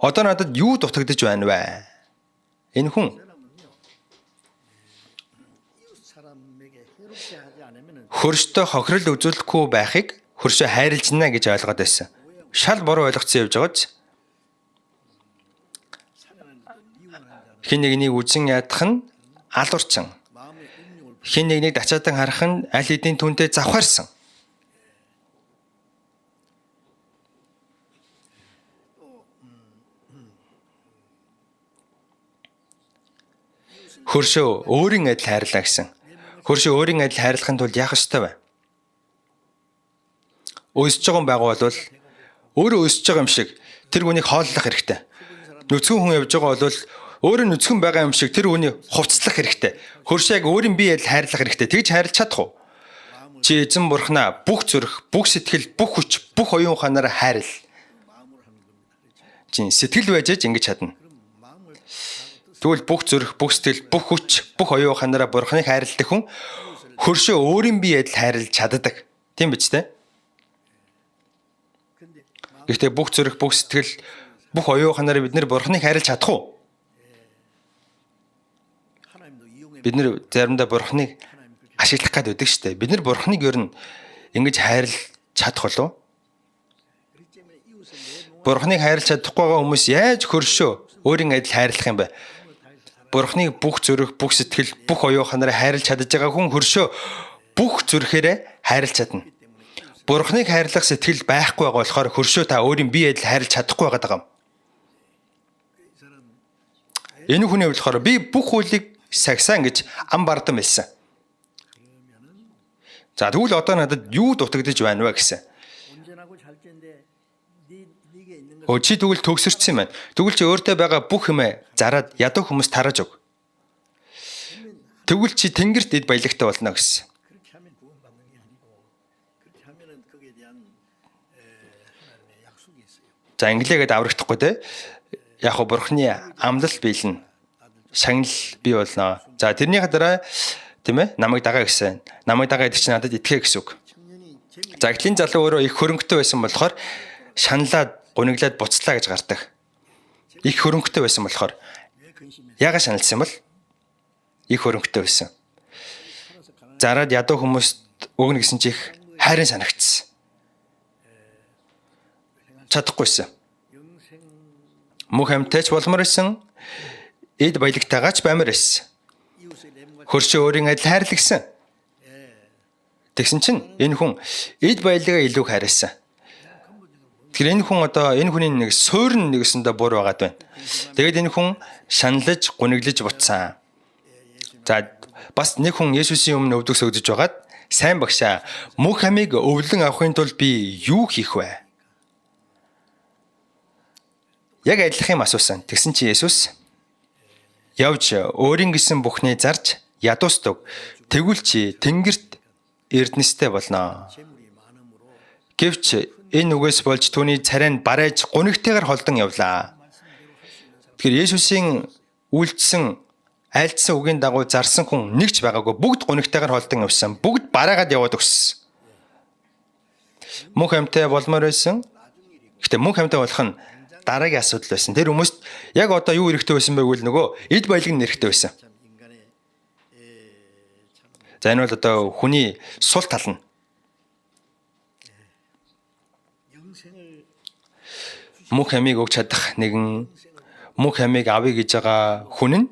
Одоо надад юу дутагдж байна вэ? Энэ хүн хөрштэй хохирол үзүүлэхгүй байхыг хөршөө хайрлж байна гэж ойлгоод байсан. Шал буруу ойлгоцсон явж байгааз хин нэгнийг үзэн ядах нь алуурчин. Хин нэгнийг дачаатан харах нь аль хэдийн түнтэй завхаарсан. Хөршөө өөрийн адил хайрлаа гэсэн. Хөршөө өөрийн адил хайрлахын тулд яах ёстой вэ? Өсөж байгаа байгуу бол өөрөө өсөж байгаа юм шиг тэр хүнийг хооллох хэрэгтэй. Нүцгэн хүн явж байгаа бол өөрөө нүцгэн байгаа юм шиг тэр хүнийг хувцлах хэрэгтэй. Хөршөө яг өөрийн бие адил хайрлах хэрэгтэй. Тэгж хайрлах чадах уу? Чи эзэн бурхнаа бүх зүрх, бүх сэтгэл, бүх хүч, бүх оюун ухаанаараа хайрл. Чи сэтгэл байж ингэж чадна. Тэгвэл бүх зүрх, бүх сэтгэл, бүх хүч, бүх оюун ухаанаараа бурхныг хайрладаг хүн хөршөө өөрийн бие адил хайрлаж чаддаг. Тийм биз дээ? Гэхдээ бүх зүрх, бүх сэтгэл, бүх оюун ухаанаараа бид нэр бурхныг хайрлаж чадах уу? Бид нэр заримдаа бурхныг ашиглах гээд байдаг шүү дээ. Бид нэр бурхныг ер нь ингэж хайрлаж чадах болов? Бурхныг хайрлаж чадахгүй байгаа хүмүүс яаж хөршөө өөрийн адил хайрлах юм бэ? Бурхныг бүх зүрх, бүх сэтгэл, бүх оюун ухаанаараа хайрлаж чадж байгаа хүн хөршөө бүх зүрхээрээ хайрлаж чадна. Бурхныг хайрлах сэтгэл байхгүй байгаа болохоор хөршөө та өөрийн бие адил хайрлаж чадахгүй байгаа юм. Энэ хүний хувьд болохоор би бүх хуулийг сагсан гэж ам бардам хэлсэн. За тэгвэл одоо надад юу дутагдж байна вэ гэсэн. Чи тэгвэл төгсөрсөн юм байна. Тэгвэл чи өөртөө байгаа бүх юмээ зараад ядуу хүмүүс тарааж өг. Тэгвэл чи тэнгэрт эд баялагтай болно гэсэн. За инглигээд аврагдахгүй те. яг хөө бурхны амлал биелнэ. Шагнал бий болно. За тэрний дараа тийм ээ намайг дагаа гэсэн. Намайг дагаа гэдэг чинь надад итгэе гэсэн үг. За эхлийн залуу өөрөө их хөрөнгөтэй байсан болохоор шаналаад гуниглаад буцлаа гэж гардаг. Их хөрөнгөтэй байсан болохоор яагаад шаналсан бол их хөрөнгөтэй байсан. Зараад ядуу хүмүүст өгнө гэсэн чи их хайрын санагдсан. Чадахгүйсэн. Мөнх амьтаач болмор исэн. Эд баялагтайгаач баймар исэн. Хөршөө өөрийн адил хайрлагсан. Тэгсэн чинь энэ хүн эд баялагаа илүү хайрласан. Тэгэхээр энэ хүн одоо энэ хүний нэг суурн нэгэсэндээ бур байгаад байна. Тэгээд энэ хүн шаналж, гуниглаж буцсан. За бас нэг хүн Есүсийн өмнө өвдөгс өгдөж байгаад сайн багшаа мөнх амийг өвлөн авахын тулд би юу хийх вэ? Яг адилхан юм асуусан. Тэгсэн чи Есүс явж өөрийн гэсэн бүхний зарж ядуустав. Тэгвэл чи тэнгэрт эрдэнэстэй болно. Гэвч энэ үгээс болж түүний царай нь барайж гунигтэйгээр холдон явлаа. Тэгэхээр Есүсийн үйлдэлсэн айлдсан үгийн дагуу зарсан хүн нэг ч байгаагүй. Бүгд гунигтэйгээр холдон явсан. Бүгд бараагаад яваад өгсөн. Мөнх амьтаа болмоор байсан. Гэтэ мөнх амьтаа болох нь дараагийн асуудал байсан. Тэр хүмүүст яг одоо юу хэрэгтэй байсан бэ гэвэл нөгөө эд баялаг нь хэрэгтэй байсан. За энэ бол одоо хүний сул тал нь. Мөнх амийг өгч чадах нэгэн мөнх амийг авъя гэж байгаа хүн нь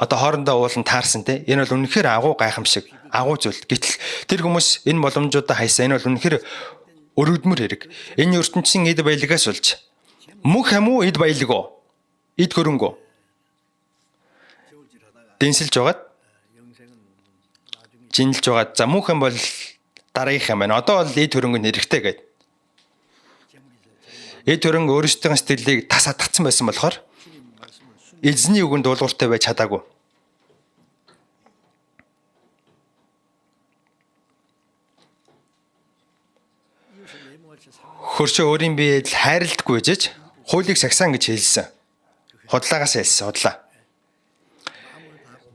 одоо хоорондоо уулан таарсан те. Энэ бол үнэхээр агуу гайхамшиг, агуу зүйл. Гэтэл тэр хүмүүс энэ боломжуудаа хайсан. Энэ бол үнэхээр өргөдмөр хэрэг. Энэ ертөнцийн эд баялагаас болж мөнх ам уу эд баялаг уу? Эд хөрөнгө үү? Дэнсэлж байгаад жинэлж байгаад за мөнх ам бол дараагийнх юм байна. Одоо бол эд хөрөнгө нь хэрэгтэй гэдэг. Эд хөрөнгө өөрсдийн сэтгэлийг тас атгацсан байсан болохоор эзний үгэнд дуулууртай байж чадаагүй. Хөршөө өөрийн биед хайрлахгүй жиж хуулийг сагсан гэж хэлсэн. Худлаагаас хэлсэн, худлаа.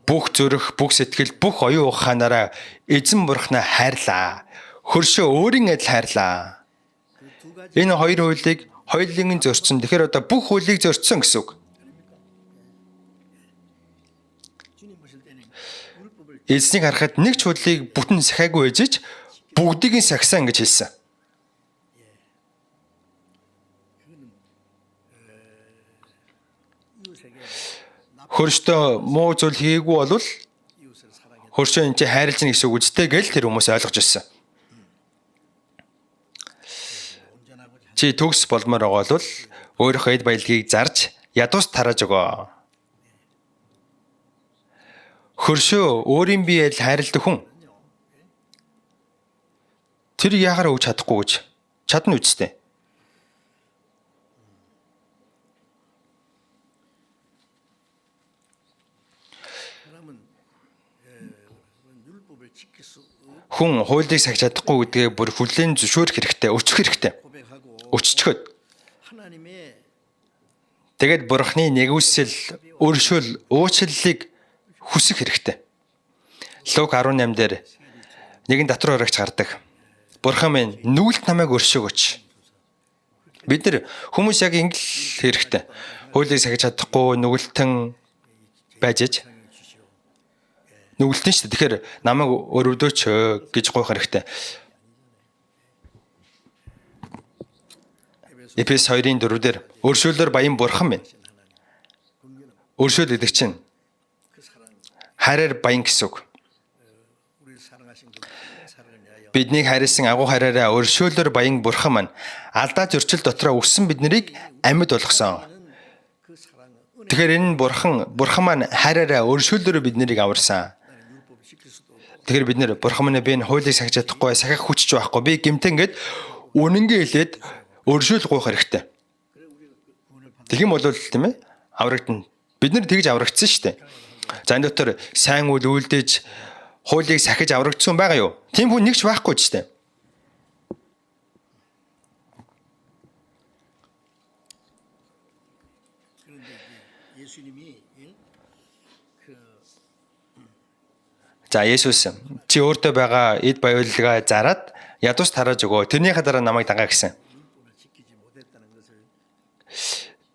Бүх зүрх, бүх сэтгэл, бүх оюун ухаанаараа эзэн бурхнаа хайрлаа. Хөршөө өөрийн адил хайрлаа. Энэ хоёр хуулийг хоёулын зөрчсөн. Тэгэхээр одоо бүх хуулийг зөрчсөн гэсэн үг. Эзнийг харахад нэг ч хуулийг бүтэн сахиагүй ээжиж бүгдийг нь сахисан гэж хэлсэн. Хөршөө муу зүйл хийгээгүй бол хөршөө энэ чинь хайрлаж гин гэсэн үг үстэй гэл тэр хүмүүс ойлгож ирсэн. Чи төгс болмоор байгаа бол өөрийнхөө эд баялагийг зарж ядуус тарааж өгөө. Хөршөө өөрийн биеэл хайрладаг хүн тэр яагаар өгч чадахгүй гэж чадна үстэй. Хүн хуулийг сахиж чадахгүй гэдгээ бүр хүлээн зөвшөөрөх хэрэгтэй, өчөх хэрэгтэй. Өччөхөд. Тэгээд бурхны нэгүсэл, өршөөл, уучлалыг хүсэх хэрэгтэй. Луг 18 дээр нэгэн татвар баригч гардаг. Бурхан минь нүгэлт намайг өршөөгөөч. Бид нар хүмүүс яг ингэ л хэрэгтэй. Хуулийг сахиж чадахгүй нүгэлтэн байж аж нүгэлтэн шүү дээ. Тэгэхээр намайг өрөвдөөч гэж гойх хэрэгтэй. Эфес 2-ын 4-дээр өршөөлөөр баян бурхан минь. Өршөөл гэдэг чинь хайраар баян гэсэн үг. Биднийг хайрлсан агуу хайраараа өршөөлөөр баян бурхан маань алдаа зөрчил дотроо өссөн биднийг амьд болгосон. Тэгэхээр энэ бурхан маань хайраараа өршөөлөөр биднийг аварсан. Тэгэхээр бид нэр бурхан минь би энэ хуулийг сахиж чадахгүй, сахих хүчж байхгүй. Би гэмтэн гэд үнэнгээ хэлээд өршөөл гуйх хэрэгтэй. Тэгм бол тийм ээ аврагдана. Бид нар тэгж аврагдсан шүү дээ. За энэ дотор сайн үйл үйлдэж хуулийг сахиж аврагдсан байгаа юу? Тийм хүн нэг ч байхгүй ч дээ. За Есүс чи өөртөө байгаа эд баялгаа зараад ядуус тарааж өгөө. Тэрнийхээ дараа намайг дагаа гэсэн.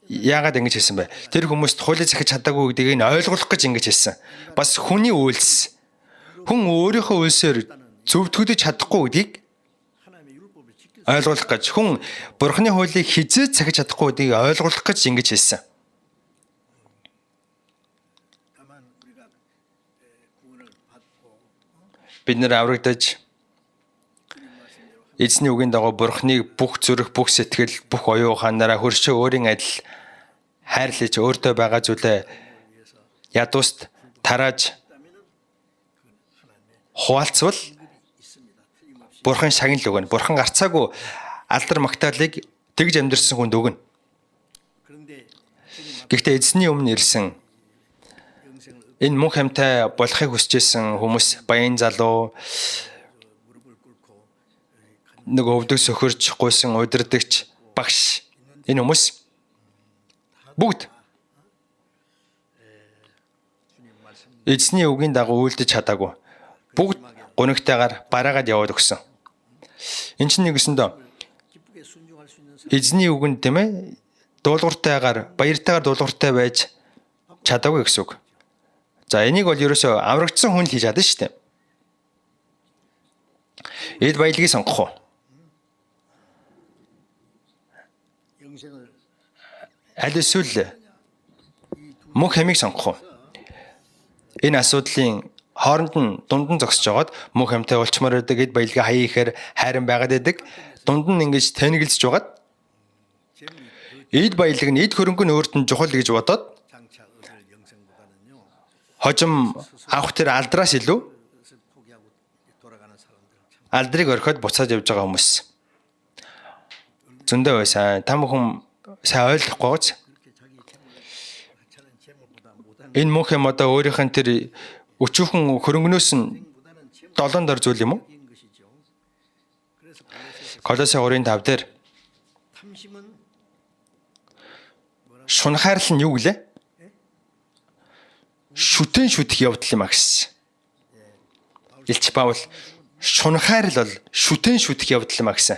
Яагаад ингэж хэлсэн бэ? Тэр хүмүүст хуулийг захиж чадаагүй гэдгийг нь ойлгуулах гэж ингэж хэлсэн. Бас хүний үйлс. Хүн өөрийнхөө үйлсээр зөвтгөгдөж чадахгүй гэдгийг ойлгуулах гэж, хүн Бурхны хуулийг хизээ захиж чадахгүй гэдгийг ойлгуулах гэж ингэж хэлсэн. Бид нэр аврагдаж эзний үгийн дагуу Бурхныг бүх зүрх, бүх сэтгэл, бүх оюун ухаанаараа хөршөө өөрийн адил хайрлаж өөртөө байгаа зүйлээ ядууст тарааж хуваалцвал Бурхан шагнал өгнө. Бурхан гарцаагүй алдар магтаалыг тэгж амьдрсан хүнд өгнө. Гэхдээ эзний өмнө ирсэн энэ мөнх амьтай болохыг хүсэжсэн хүмүүс, баян залуу, нэг өвдөг сөхөрч, гуйсан удирдагч, багш, энэ хүмүүс бүгд эзний үгийн дагуу үйлдэж чадаагүй. Бүгд гунигтайгаар бараагаад яваад өгсөн. Энд чинь нэгсэндээ эзний үгэнд тийм ээ дуулууртайгаар, баяртайгаар дуулууртай байж чадаагүй гэсэн үг. За энийг бол ерөөсөө аврагдсан хүн л хийж чадна шүү дээ. Эд баялагийг сонгох уу? Аль эсвэл мөнх амийг сонгох уу? Энэ асуудлын хооронд нь дунд нь зогсож байгаад мөнх амьтай уулчмаар байдаг, эд баялагаа хаяа ихээр хайран байгаад байдаг. Дунд нь ингэж тэнэгэлзэж байгаад эд баялаг нь эд хөрөнгө нь өөрт нь чухал гэж бодоод хожим авах тэр алдраас илүү алдрыг орхиод буцаад явж байгаа хүмүүс зөндөө байсан. Та бүхэн сайн ойлгохгүй гоц. Энэ мөнх юм одоо өөрийнх нь тэр өчүүхэн хөрөнгнөөс нь 7 дор зүйл юм уу? Колосе 3:5 дээр шунхаарл нь юу гэлээ? Шүтэн шүтэх явдал юм а гэсэн. Илч Паул шунхаарл бол шүтэн шүтэх явдал юм а гэсэн.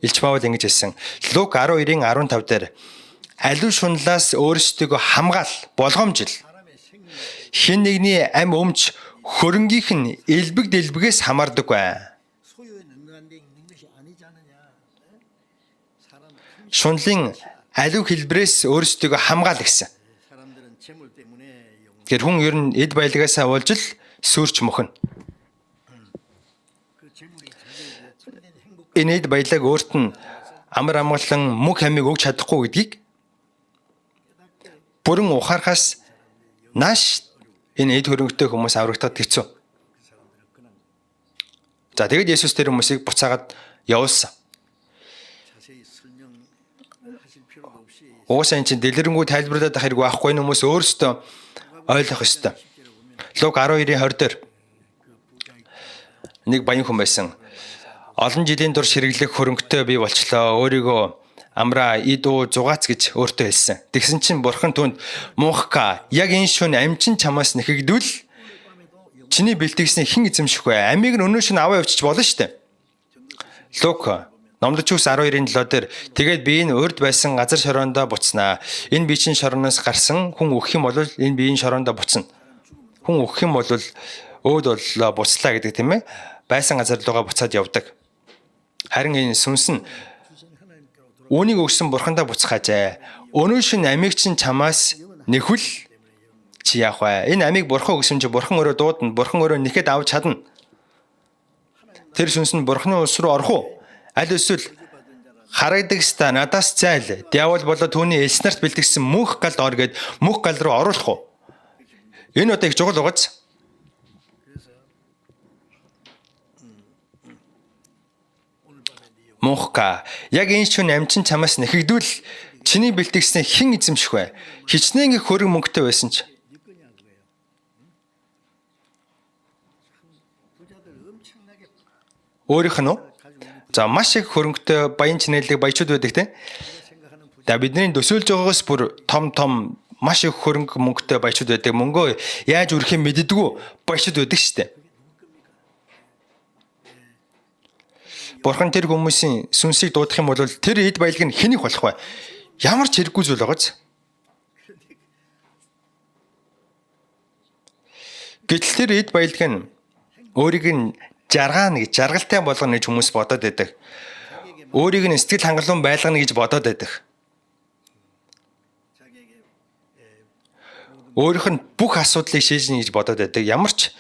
Илч Паул ингэж хэлсэн. Лук 12:15 дээр аливаа шунлаас өөрсдөө хамгаал болгоомжил. Хэн нэгний ам өмч хөрөнгийнх нь элбэг дэлбэгээс хамаардаггүй. Шунлын аливаа хэлбэрээс өөрсдөө хамгаал гэсэн. Тэгэхээр хүн ер нь эд баялагаасаа уулж л сүрч мөхнө. Энэ эд баялаг өөрт нь амар амгалан мөнх амийг өгч чадахгүй гэдгийг бүрэн ухаарахаас нааш энэ эд хөрөнгөтэй хүмүүс аврагтаад хэцүү. За тэгэд Есүс тэр хүмүүсийг буцаагаад явуулсан. Уусаа энэ чинь дэлгэрэнгүй тайлбарлаад ах хэрэг байхгүй хүмүүс өөрсдөө ойлгох ёстой. Лук 12:20 дээр нэг баян хүн байсан. Олон жилийн турш хэрэглэх хөрөнгөтэй бий болчлоо. Өөрийгөө амраа идүү зугаац гэж өөртөө хэлсэн. Тэгсэн чинь Бурхан түүнд мунхка яг энэ шөнө амчин чамаас нэхэгдвэл чиний бэлтгэсэн хэн эзэмших вэ? Амийг нь өнөө шөнө аваа явчих болно штэ. Лук Номлогчус 12:7 дээр тэгээд би энэ урд байсан газар шороондоо буцнаа. Энэ биеийн шороноос гарсан хүн өгөх юм бол энэ биеийн шороондоо буцна. Хүн өгөх юм бол өөд боллоо буцлаа гэдэг тийм ээ. Байсан газар руугаа буцаад явдаг. Харин энэ сүнс нь үүнийг өгсөн Бурхандаа буцгаажээ. Өнөө шин амийг чинь чамаас нэхвэл чи яах вэ? Энэ амийг Бурхан өгсөн чи Бурхан өөрөө дуудана. Бурхан өөрөө нэхэд авч чадна. Тэр сүнс нь Бурханы улс руу орох уу? Аль эсвэл харагдагста надаас зайл. Диавол болоо түүний элс нарт бэлтгэсэн мөнх галд ор гэд мөнх гал руу оруулах уу? Энэ одоо их чухал байгааз. Мөнхка яг энэ шүн амчин чамаас нэхэгдвэл чиний бэлтгэсэн хэн эзэмших вэ? Хичнээн их хөрөнгө мөнгөтэй байсан ч. Өөрийнх нь За маш их хөрөнгөтэй баян чинэлэг баячууд байдаг тийм. За бидний төсөөлж байгаагаас бүр том маш их хөрөнгө мөнгөтэй баячууд байдаг. Мөнгөө яаж үрэх юм мэддэггүй баячууд байдаг шүү дээ. Бурхан тэр хүмүүсийн сүнсийг дуудах юм бол тэр эд баялаг нь хэнийг болох вэ? Ямар ч хэрэггүй зүйл байгааз. Гэтэл тэр эд баялаг нь өөрийг нь жаргаана гэж, жаргалтай болгоно гэж хүмүүс бодоод байдаг. Өөрийг нь сэтгэл хангалуун байлгана гэж бодоод байдаг. Өөрийнх нь бүх асуудлыг шийднэ гэж бодоод байдаг. Ямар ч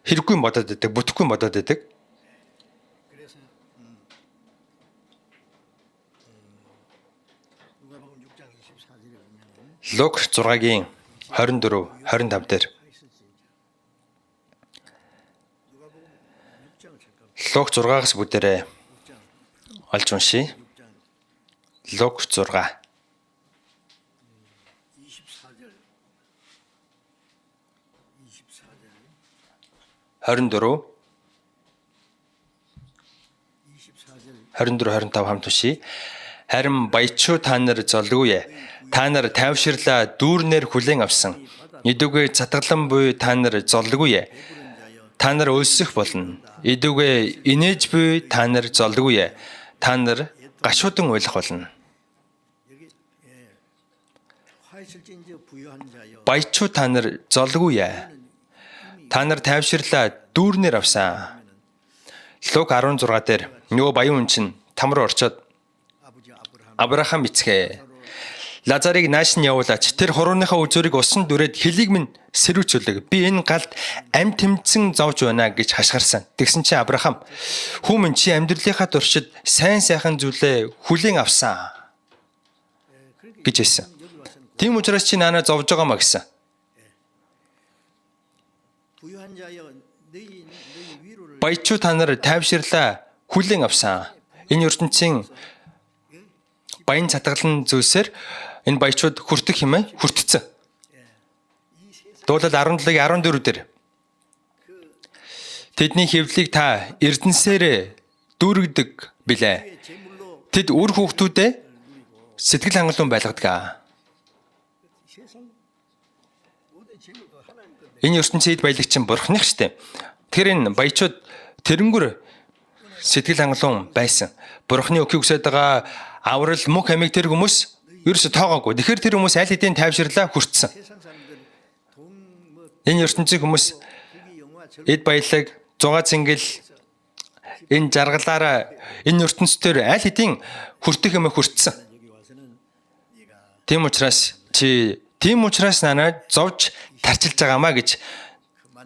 хэрэггүй бодоод байдаг, бүтэхгүй бодоод байдаг. Лук 6-гийн 24, 25 дээр. Лук 6-аас бүгдээрээ олж уншия. Лук 6. 24, 25 хамт уншия. Харин баячуу та нар золгүй. Та нар тайвширлаа дүүрнээр хүлээн авсан. Идүүгээ цатгалан буй та нар золгүй. Та нар өлсөх болно. Идүүгээ инээж буй та нар золгүй. Та нар гашуудан уйлах болно. Баячуу та нар золгүй. Та нар тайвширлаа дүүрнээр авсан. Лук 16 дээр нөгөө баян хүн чинь там руу орчоод Авраам эцгээ Лазарыг нааш нь явуулаач. Тэр хурууныхаа үзүүрийг усан дүрээд хөлийг минь сэрүүцүүлэг. Би энэ галд амь тэмцэн зовж байна гэж хашгирсан. Тэгсэн чинь Авраам "Хүмүн чи амьдралынхаа туршид сайн сайхан зүйлээ хүлээн авсан" гэж хэлсэн. Тийм учраас чи наанаа зовж байгаамаа гэсэн. Баячуу та нар тайвширлаа хүлээн авсан. Энэ ертөнцийн баян цатгалан зүйлсээр энэ баячууд хүртэх хэмээн хүртцэн. Дуулал 17-14 дээр. Тэдний хэвлэлийг та эрдэнсээр дүүргдэг билээ. Тэд үр хүүхдүүдэд сэтгэл хангалуун байлгадаг. Энэ ертөнцийн баялаг чинь бурхных штэ. Тэгэхээр энэ баячууд тэрэнгүр сэтгэл хангалуун байсан. Бурхны өөхийг хүсэж байгаа аврал мөх амиг тэр хүмүүс ерөөсө тоогоогүй. Тэгэхээр тэр хүмүүс аль хэдийн тайвширлаа хүртсэн. Энэ ертөнцийн хүмүүс эд баялаг 6 цэнгэл энэ жаргалаараа энэ ертөнцийн аль хэдийн хүртэх юм хүртсэн. Тийм учраас нанаа зовж тарчилж байгаамаа гэж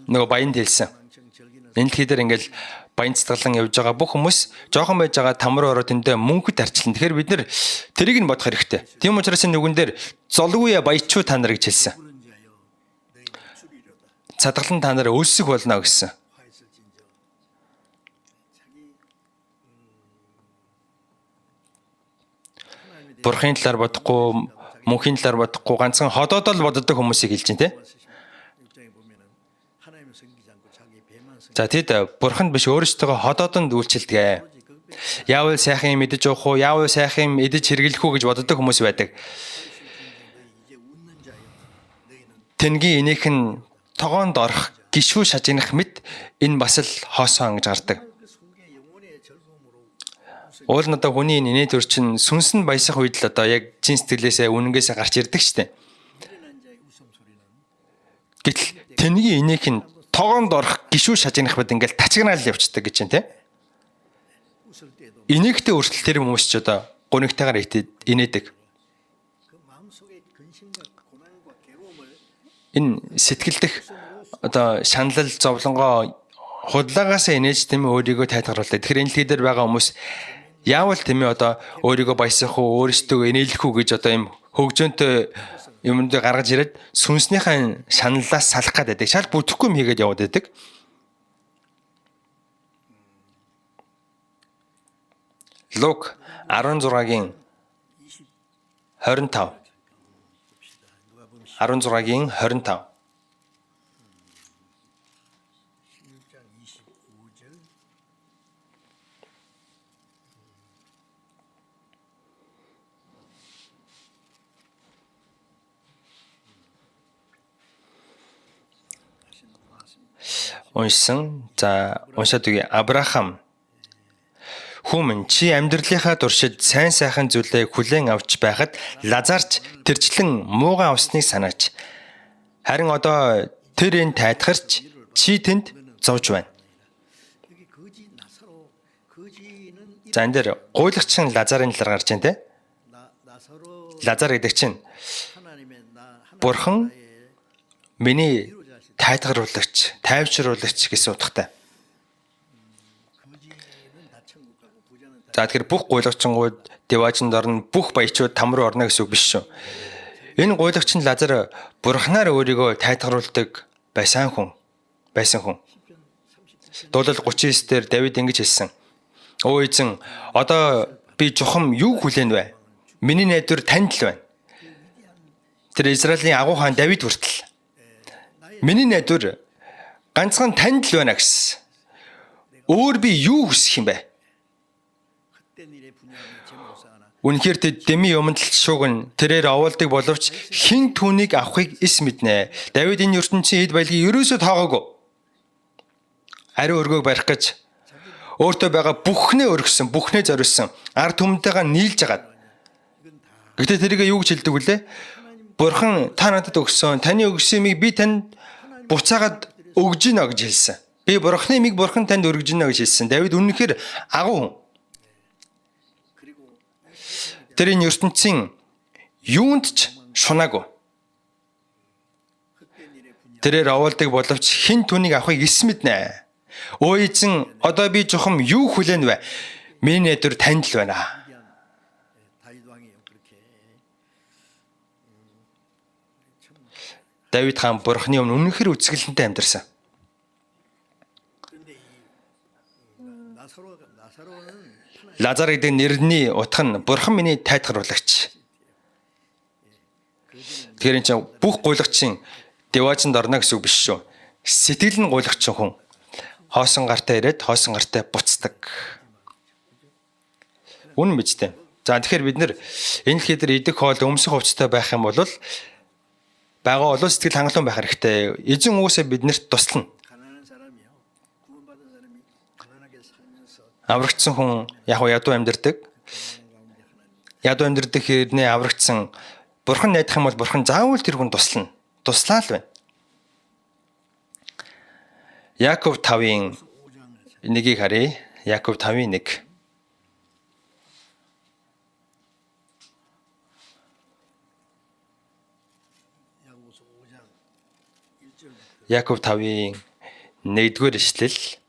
нөгөө баянд хэлсэн. Энэ дэлхий дээр ингээл баян цэцгэлэн явж байгаа бүх хүмүүс жоохон байж байгаа там руу ороод тэндээ мөнхөд арчлан. Тэгэхээр бид нэр тэрийг нь бодох хэрэгтэй. Тийм учраас энэ үгэн дээр золгүй баячуу та нар гэж хэлсэн. Цатгалан та нар өлсөх болно гэсэн. Бурхын талаар бодохгүй, мөнхийн талаар бодохгүй, ганцхан ходоодол боддог хүмүүсийг хэлж байна те. За тэд бурханд биш өөрсдөө ходоодонд үйлчилдэг. Яавал сайхан юм идэж явах уу, яавал сайхан юм идэж хэрэглэх үү гэж боддог хүмүүс байдаг. Тэнгийн энийх нь тогоонд орох гişүү шажинах мэт энэ бас л хоосоо гэж гардаг. Уул нь одоо хүний инээ төр чинь сүнс нь баясах үед л одоо яг чин сэтгэлээсээ үнэнгээсээ гарч ирдэг штэ. Гэтэл тэнгийн энийх нь тогоонд орох гişүү шажинах бод ингээл тачигнаал явцдаг гэж байна те. Инээхтэй өртөл тэр хүмүүс ч одоо гунигтайгаар инээдэг. Энэ сэтгэлдэх одоо шаналл зовлонгоо худлагаасаа инээж тийм өөрийгөө тайлгаруулдаг. Тэгэхээр энэ дэлхий дээр байгаа хүмүүс яавал тийм одоо өөрийгөө баясгах уу, өөрсдөө инээлэх үү гэж одоо юм хөгжөөнтэй юмд гаргаж ирээд сүнснийхээ шаналлаас салах гэдэг. Шал бүтэхгүй юм хийгээд яваад байдаг. Лук 16-гийн 25. 16-гийн 25. уншсан. За уншаад үгүй. Авраам Хүмүн чи амьдралынхаа туршид сайн сайхан зүйлээ хүлээн авч байхад Лазарч тэрчлэн муугаа авсныг санаач. Харин одоо тэр энэ тайтгарч чи тэнд зовж байна. За энэ дээр гуйлагчин Лазарын талаар гарч байна те. Лазар гэдэг чинь Бурхан миний тайтгаруулагч, тайвшруулагч гэсэн утгатай. За тэгэхээр бүх гуйлагчингууд деважинд орно, бүх баячууд там руу орно гэсэн үг биш шүү. Энэ гуйлагчин Лазар Бурханаар өөрийгөө тайтгаруулдаг байсан хүн. Дуулал 39 дээр Давид ингэж хэлсэн. Өө эзэн, одоо би чухам юу хүлээн вэ? Миний найдвар танд л байна. Тэр Израилийн агуу хаан Давид хүртэл. Миний найдвар ганцхан танд л байна гэсэн. Өөр би юу хүсэх юм бэ? Үнэхээр тэд дэми юмд л шууган тэрээр оволдог боловч хэн түүнийг авахыг эс мэднэ. Давид энэ ертөнцийн эд баялагийг ерөөсөө тоогоогүй. Ариун өргөөг барих гэж өөртөө байгаа бүхнээ өргөсөн, бүхнээ зориулсан, ард түмэнтэйгээ нийлж агаад. Гэхдээ тэрийг юу гэж хэлдэг вүлээ? Бурхан та надад өгсөн, таны өгсөн юмыг би танд буцаагаад өгж гинэ гэж хэлсэн. Би Бурханы юмыг Бурхан танд өргөж гинэ гэж хэлсэн. Давид үнэхээр агуу хүн. Тэр энэ ертөнцийн юунд ч шунаагүй. Тэрээр оволдог боловч хэн түүнийг авахыг эс мэднэ. Өө эзэн, одоо би чухам юу хүлээн вэ? Миний найдвар танд л байна. Давид хаан Бурханы өмнө үнэхээр үзэсгэлэнтэй амьдарсан. Лазар гэдэг нэрний утга нь Бурхан миний тайтгаруулагч. Тэгэхээр энэ чинь бүх гуйлагчин деважинд орно гэсэн үг биш шүү. Сэтгэл нь гуйлагчин хүн. Хоосон гартаа ирээд хоосон гартаа буцдаг. Үнэн биз дээ. За тэгэхээр бид нэр энэ л хэдэр идэх хоол өмсөх хувцастай байх юм бол байгаа олон сэтгэл хангалуун байх хэрэгтэй. Эзэн уусаа биднэрт туслана. Аврагдсан хүн яг ядуу амьдардаг. Ядуу амьдардаг хэрнээ аврагдсан Бурхан найдах юм бол Бурхан заавал тэр хүн туслана. Туслаа л байна. Яков 5-ын 1-ийг харъя. Яков 5-ын 1. Яков 5-ын 1-р эшлэл.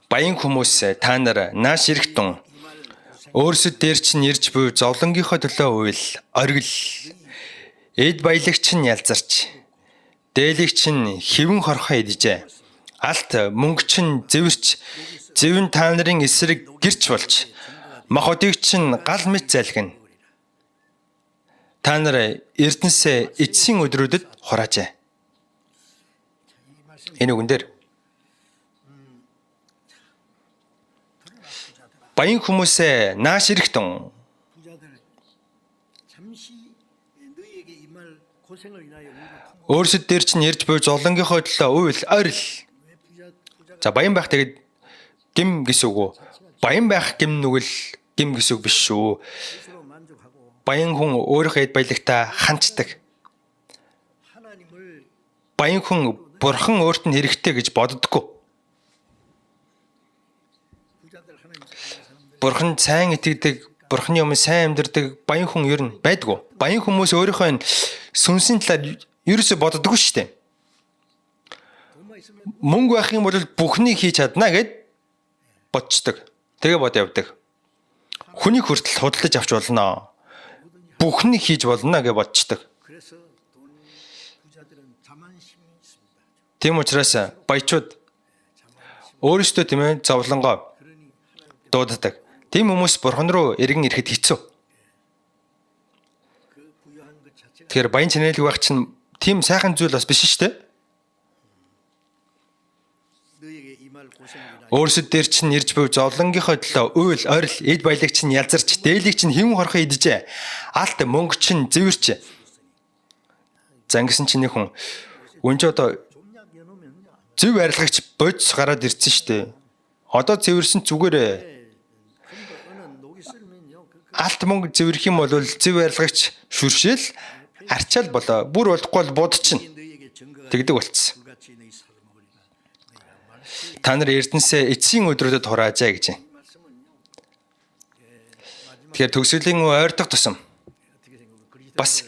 Баян хүмүүс та нар нааш ирэхтэн өөрсөд дээр чинь ирж буй зовлонгийнхоо төлөө уйл оргил эд баялагч нь ялзарч дээлэгч нь хэвэн хорхоо идэж алт мөнгө чинь зэвэрч зэвэн та нарын эсрэг гэрч болж махотыг чинь гал мэт залгина. Та нар эрдэнэсээ эцсийн өдрүүдэд хураажээ. Энэ үгэн дээр баян хүмүүсээ нааш ирэхтэн өөрсөд дээр чинь ирж буй зовлонгийнхоо төлөө уйл орил. За баян байх тэгээд гим гэсэн үг үү? Баян байх гим нүгэл гим гэсэн үг биш шүү. Баян хүн өөрийнхөө эд баялагтаа ханддаг. Баян хүн Бурхан өөрт нь хэрэгтэй гэж боддоггүй. Бурхан сайн итгэдэг, Бурханы өмнө сайн амьдардаг баян хүн ер нь байдгүй. Баян хүмүүс өөрийнхөө сүнсийн талаар ерөөсөө боддоггүй шүү дээ. Мөнгө байх юм бол бүхнийг хийж чадна гэд бодцдог. Тэгээ бод явдаг. Хүнийг хүртэл худалдаж авч болно. Бүхнийг хийж болно гэж бодцдог. Тийм учраас баячууд өөрсдөө тийм ээ зовлонгоо дууддаг. Тийм хүмүүс Бурхан руу эргэн ирэхэд хэцүү. Тэгэхээр баян чанарыг байх чинь тийм сайхан зүйл бас биш шүү дээ. Өөрсөд дээр чинь ирж буй зовлонгийнхоо төлөө уйл орил эд баялаг чинь ялзарч дээлийг чинь хэвэн хорхоо идэж алт мөнгө чинь зэвэрч За ингэсэн чинь нэг хүн өнж одоо зөв арилгагч бодис гараад ирсэн шүү дээ. Одоо цэвэрсэн зүгээр алт мөнгө зэвэрх юм бол зөв арилгагч шүршээл арчаал болоо. Бүр болохгүй бол будчихна. Тэгдэг болцсон. Та нар Эрдэнэсээ эцсийн өдрүүдэд хураажаа гэж. Тэгэхээр төгсгөлийн ойртох тусам бас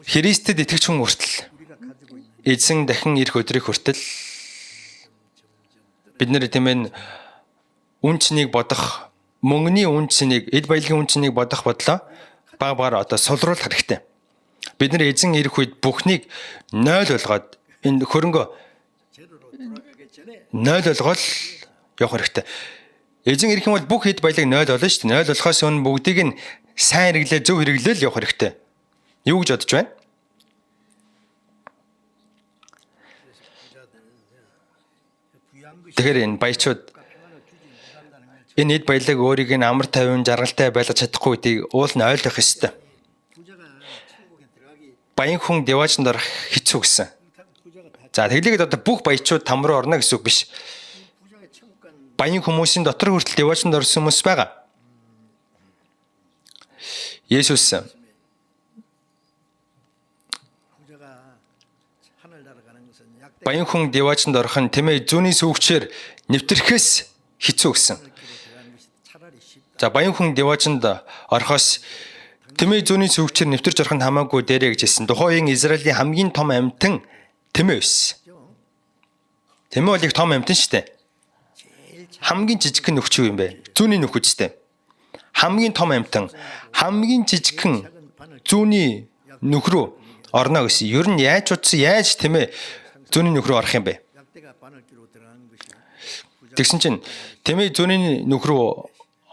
Христэд итгэж хүн хүртэл эзэн дахин ирэх өдрийг хүртэл бид нэр тийм ээ үн цэнийг бодох, мөнгөний үн цэнийг, эд баялагын үн цэнийг бодох бодлоо баг багаар одоо сулруулах хэрэгтэй. Бид нэр эзэн ирэх үед бүхнийг 0 болгоод энэ хөрөнгө 0 болгоод явах хэрэгтэй. Эзэн ирэх юм бол бүх эд баялаг 0 болно шүү дээ. 0 болохоос өмнө бүгдийг нь сайн хэрэглээ, зөв хэрэглээл явах хэрэгтэй. Юу гэж бодож байна? Тэгэхээр энэ баячууд энэ эд баялаг өөрийг нь амар тайван жаргалтай байлгаж чадахгүй гэдгийг уул нь ойлгох ёстой. Баян хүн деважинд орох хэцүү гэсэн. За тэглээгээд одоо бүх баячууд там руу орно гэсэн үг биш. Баян хүмүүсийн дотор хүртэл деважинд орсон хүмүүс байгаа. Есүс баян хүн деважинд орох нь тэмээ зүүнний сүүгчээр нэвтрэхээс хэцүү гэсэн. За баян хүн деважинд орохоос тэмээ зүүнний сүүгчээр нэвтэрч орох нь хамаагүй дээрэ гэж хэлсэн. Тухайн Израилийн хамгийн том амьтан тэмээ байсан. Тэмээ бол их том амьтан шүү дээ. Хамгийн жижигхэн нөхч юу юм бэ? Зүүнний нөхөж шүү дээ. Хамгийн том амьтан, хамгийн жижигхэн зүүнний нөх рүү орно гэсэн. Ер нь яаж утсан, яаж тэмээ зүүнний нөх рүү орох юм бэ? Тэгсэн чинь тэмээ зүүнний нөх рүү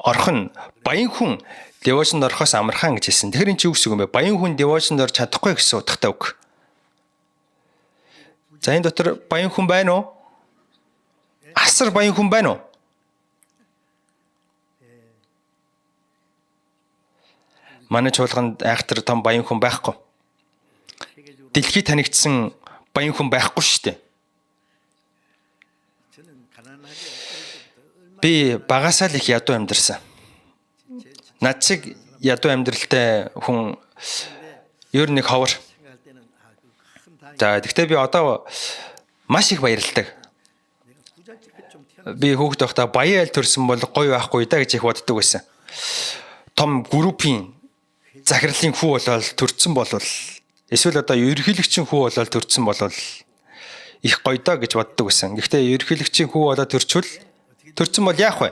орох нь баян хүн деважинд орохоос амархан гэж хэлсэн. Тэгэхээр энэ чи юу гэсэн юм бэ? Баян хүн деважинд орж чадахгүй гэсэн утгатай үг. За энэ дотор баян хүн байна уу? Асар баян хүн байна уу? Манай чуулганд айхтар том баян хүн байхгүй. Дэлхийд танигдсан баян хүн байхгүй шүү дээ. Би багасаа л их ядуу амьдэрсэн. Над шиг ядуу амьдралтай хүн ер нь нэг ховор. За тэгвэл би одоо маш их баярлалдаг. Би хүүхэд байхдаа баян айл төрсөн бол гоё байхгүй да гэж их боддог байсан. Том группийн захирлын хүү болол төрсөн болвол эсвэл одоо ерөнхийлөгчийн хүү болол төрсөн болвол их гоё да гэж боддог байсан. Гэхдээ ерөнхийлөгчийн хүү болоод төрсөн бол яах вэ?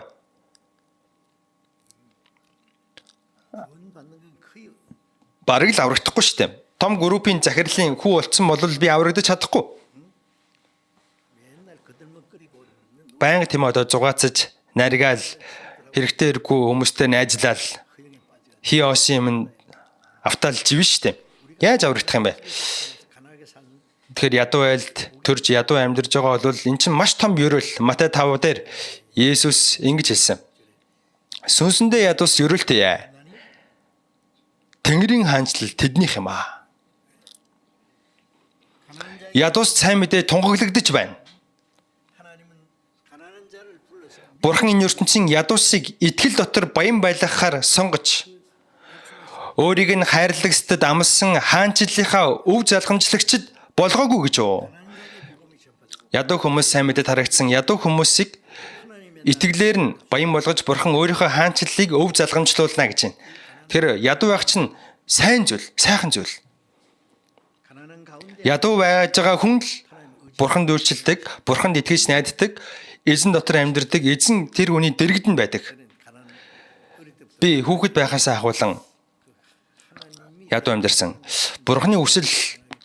Бараг л аврагдахгүй шүү дээ. Том группийн захирлын хүү болцсон бол би аврагдаж чадахгүй. Баян тийм одоо зугаацаж, наргаал, хэрэгтэй хэрэггүй хүмүүстэй найзлал, хий осын юм автаал живэн шүү дээ. Яаж аврагдах юм бэ? Тэгэхээр ядуу айлд төрж ядуу амьдарж байгаа бол эн чинь маш том ёрол. Матай 5 дээр Есүс ингэж хэлсэн. Сүнсэндээ ядуус ёролтой яа. Тэнгэрийн хаанчлал тэднийх юм аа. Ядуус сайн мэдээ тунгаглагдаж байна. Бурхан энэ ертөнцийн ядуусыг итгэл дотор баян байлгахаар сонгож өөрийг нь хайрлагстад амлсан хаанчлалынхаа өв залгамжлагчид болгоогүй гэж юу? Ядуу хүмүүс сайн мэдээд харагдсан ядуу хүмүүсийг итгэлээр нь баян болгож бурхан өөрийнхөө хаанчлалыг өв залгамжлуулна гэж байна. Тэр ядуу байх чинь сайн зүйл, сайхан зүйл. Ядуу байж байгаа хүн л бурханд үйлчлдэг, бурханд итгэж найддаг, эзэн дотор амьдардаг, эзэн тэр хүний дэрэгдэн байдаг. Би хүүхэд байхаасаа ахуулан ядуу амьдарсан. Бурханы хүсэл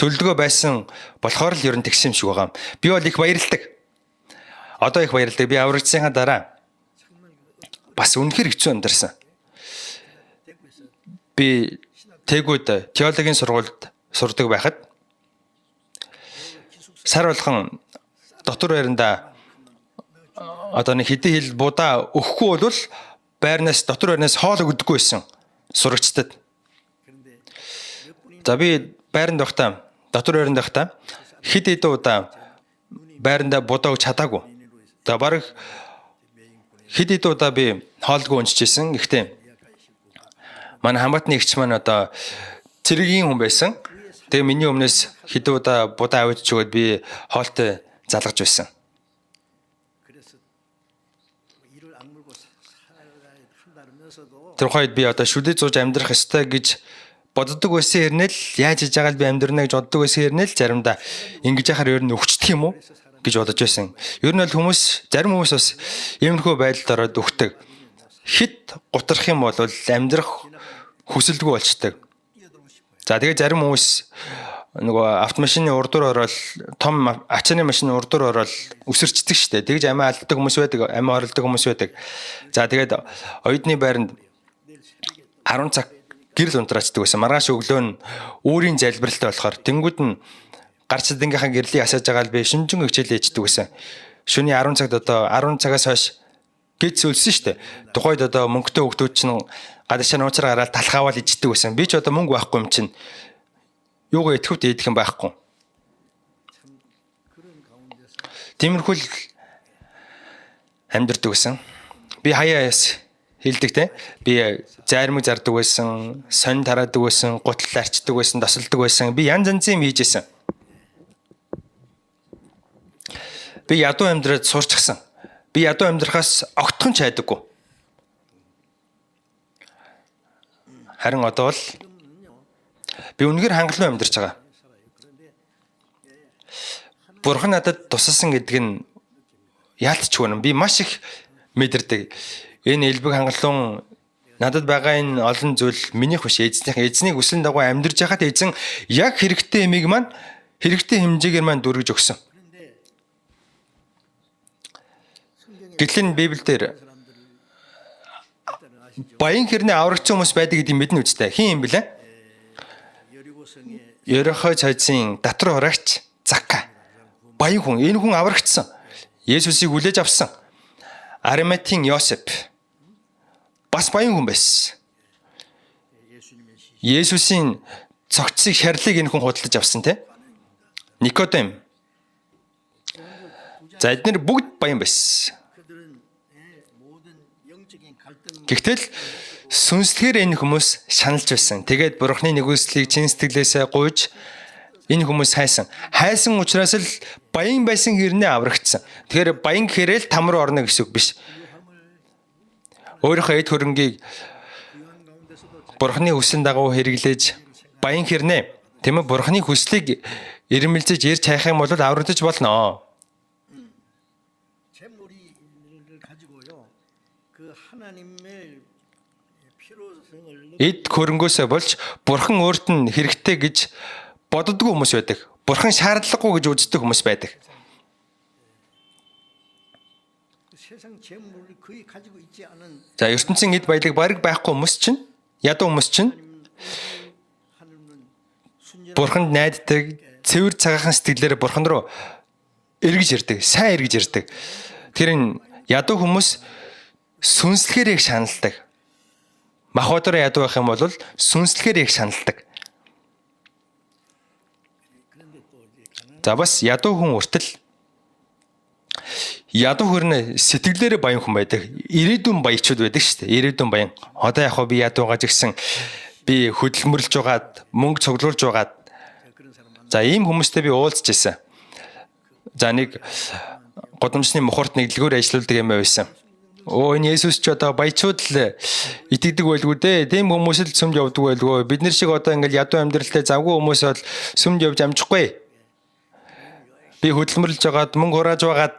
төлөвлөгөө байсан болохоор л ер нь тэгсэн юм шиг байгаа. Би бол их баярлалдаг. Одоо их баярлалдаг. Би аврагдсанхаа дараа бас үнэхээр хэцүү амьдарсан. Би Тэгүүд теологийн сургуульд сурдаг байхад сар болгон дотор байранда одоо нэг хэдэн хил будаа өгөхгүй бол байрнаас дотор байрнаас хоол өгдөггүй байсан сурагчдад. За би байранд байхдаа дотор байранд байхдаа хэд хэдэн удаа байранда будаа өгч чадаагүй. За баг хэд хэдэн удаа би хоолгүй унжижсэн. Гэхдээ манай хамаатны эгч маань одоо цэргийн хүн байсан. Тэгээ миний өмнөөс хэдэн удаа будаа авчиж өгөөд би хоолтой залгаж байсан. Тэр хойд би одоо шүлээ зууж амьдрах ёстой гэж боддог байсан хэрнээл яаж хийж байгаа л би амьдрна гэж боддог байсан хэрнээл заримдаа ингэж яхаар ер нь өгчдөг юм уу гэж бодож байсан. Ер нь бол зарим хүмүүс бас иймэрхүү байдалд ороод өгдөг. Хит гутрах юм бол амьдрах хүсэлгүй болчдөг. За тэгээ зарим хүмүүс нөгөө автомашины урдуур ороод том ачааны машины урдуур ороод өсөрчдөг штэ. Тэгж амиа алддаг хүмүүс байдаг, амиа оролдог хүмүүс байдаг. За тэгээд оюутны байранд 10 цаг гэрэл унтраачдаг байсан. Маргааш өглөө нь өөрийн залбиралтай болохоор тэнгууд нь гарч дангийнхаа гэрлийг асааж байгаа л би шинжэн хичээлээ хийдэг байсан. Шөнийн 10 цагт одоо 10 цагаас хойш гэж зөвлөсөн штэ. Тухайд одоо мөнгөтэй хүүхдүүд чинь гадаашаа нууцаар гараад талхаавал ичдэг байсан. Би ч одоо мөнгө байхгүй юм чинь юугаа идэхвт идэх юм байхгүй. Тиймэрхүү л амьдэрдэг байсан. Би хаяас хэлдэг те. Би зайрмаг зардаг байсан, сонь тараадаг байсан, гутал арчдаг байсан, тасалдаг байсан. Би янз янзын юм хийжсэн. Би ядуу амьдраад сурчсан. Би ядуу амьдрахаас огтхон ч хайдаггүй. Харин одоо бол би үнэхээр хангалуун амьдарч байгаа. Бурхан надад тусалсан гэдэг нь яалтчгүй юм. Би маш их мэдэрдэг. Энэ элбэг хангалуун надад байгаа энэ олон зүйл минийх биш, эзний хүслийн дагуу амьдарч байхад эзэн яг хэрэгтэй юмыг маань хэрэгтэй хэмжээгээр маань дүргэж өгсөн. Гэтэл Библиэлд баян хэрнээ аврагцсан хүмүүс байдаг гэдгийг мэднэ үстэй. Хин юм блэ? Ерөнхий цайзын татвар хураагч Закка. Баян хүн. Энэ хүн аврагцсан. Есүсийг хүлээж авсан. Ариматийн Йосеп бас баян хүн байсан. Есүсийн цогцсыг шарлыг энэ хүн худалдаж авсан те. Никодем. За эдгээр бүгд баян байсан. Гэхдээ сүнслэгээр энэ хүмүүс шаналж байсан. Тэгээд Бурхны нэгүслийг чин сэтгэлээсээ гуйж энэ хүмүүс хайсан. Хайсан учраас л баян байсан хэрнээ аврагдсан. Тэгэхээр баян гэхэрэл там руу орно гэсэн үг биш. Өөрийнхөө эд хөрөнгийг Бурхны хүслийн дагуу хэрэглээж баян хэрнээ тийм ээ Бурхны хүслийг ирмэлзэж ирж хайх юм бол аврагдаж болно. Эд хөрөнгөөсөө болж Бурхан өөрт нь хэрэгтэй гэж боддгоо хүмүүс байдаг. Бурхан шаардлагагүй гэж үздэг хүмүүс байдаг. За ертөнцийн эд баялаг бараг байхгүй хүмүүс чинь, ядуу хүмүүс чинь Бурханд найддаг, цэвэр цагаахан сэтгэлээр Бурхан руу эргэж ирдэг, сайн эргэж ирдэг. Тэр энэ ядуу хүмүүс сүнслэхээр их шаналдаг. Махбодор ядуу байх юм бол сүнслэхээр их шаналдаг. За бас ядуу хүн үртэл ядуу хөрнө сэтгэлээрээ баян хүн байдаг. Ирээдүйн баячууд байдаг шүү дээ. Ирээдүйн баян. Одоо яг би ядуугаж гисэн би хөдөлмөрлж байгаад мөнгө цуглуулж байгаад за ийм хүмүүстэй би уулзж байсан. За нэг годамжны мухарт нэг дэлгүүр ажилладаг юм байсан. Энэ Есүс ч одоо баячууд л итгэдэг байлгүй дээ. Тийм хүмүүс л сүмд явдаг байлгүй. Бид нар шиг одоо ингээл ядуу амьдралтай завгүй хүмүүс бол сүмд явж амжихгүй. Би хөдөлмөрлж байгаад мөнгө хурааж байгаад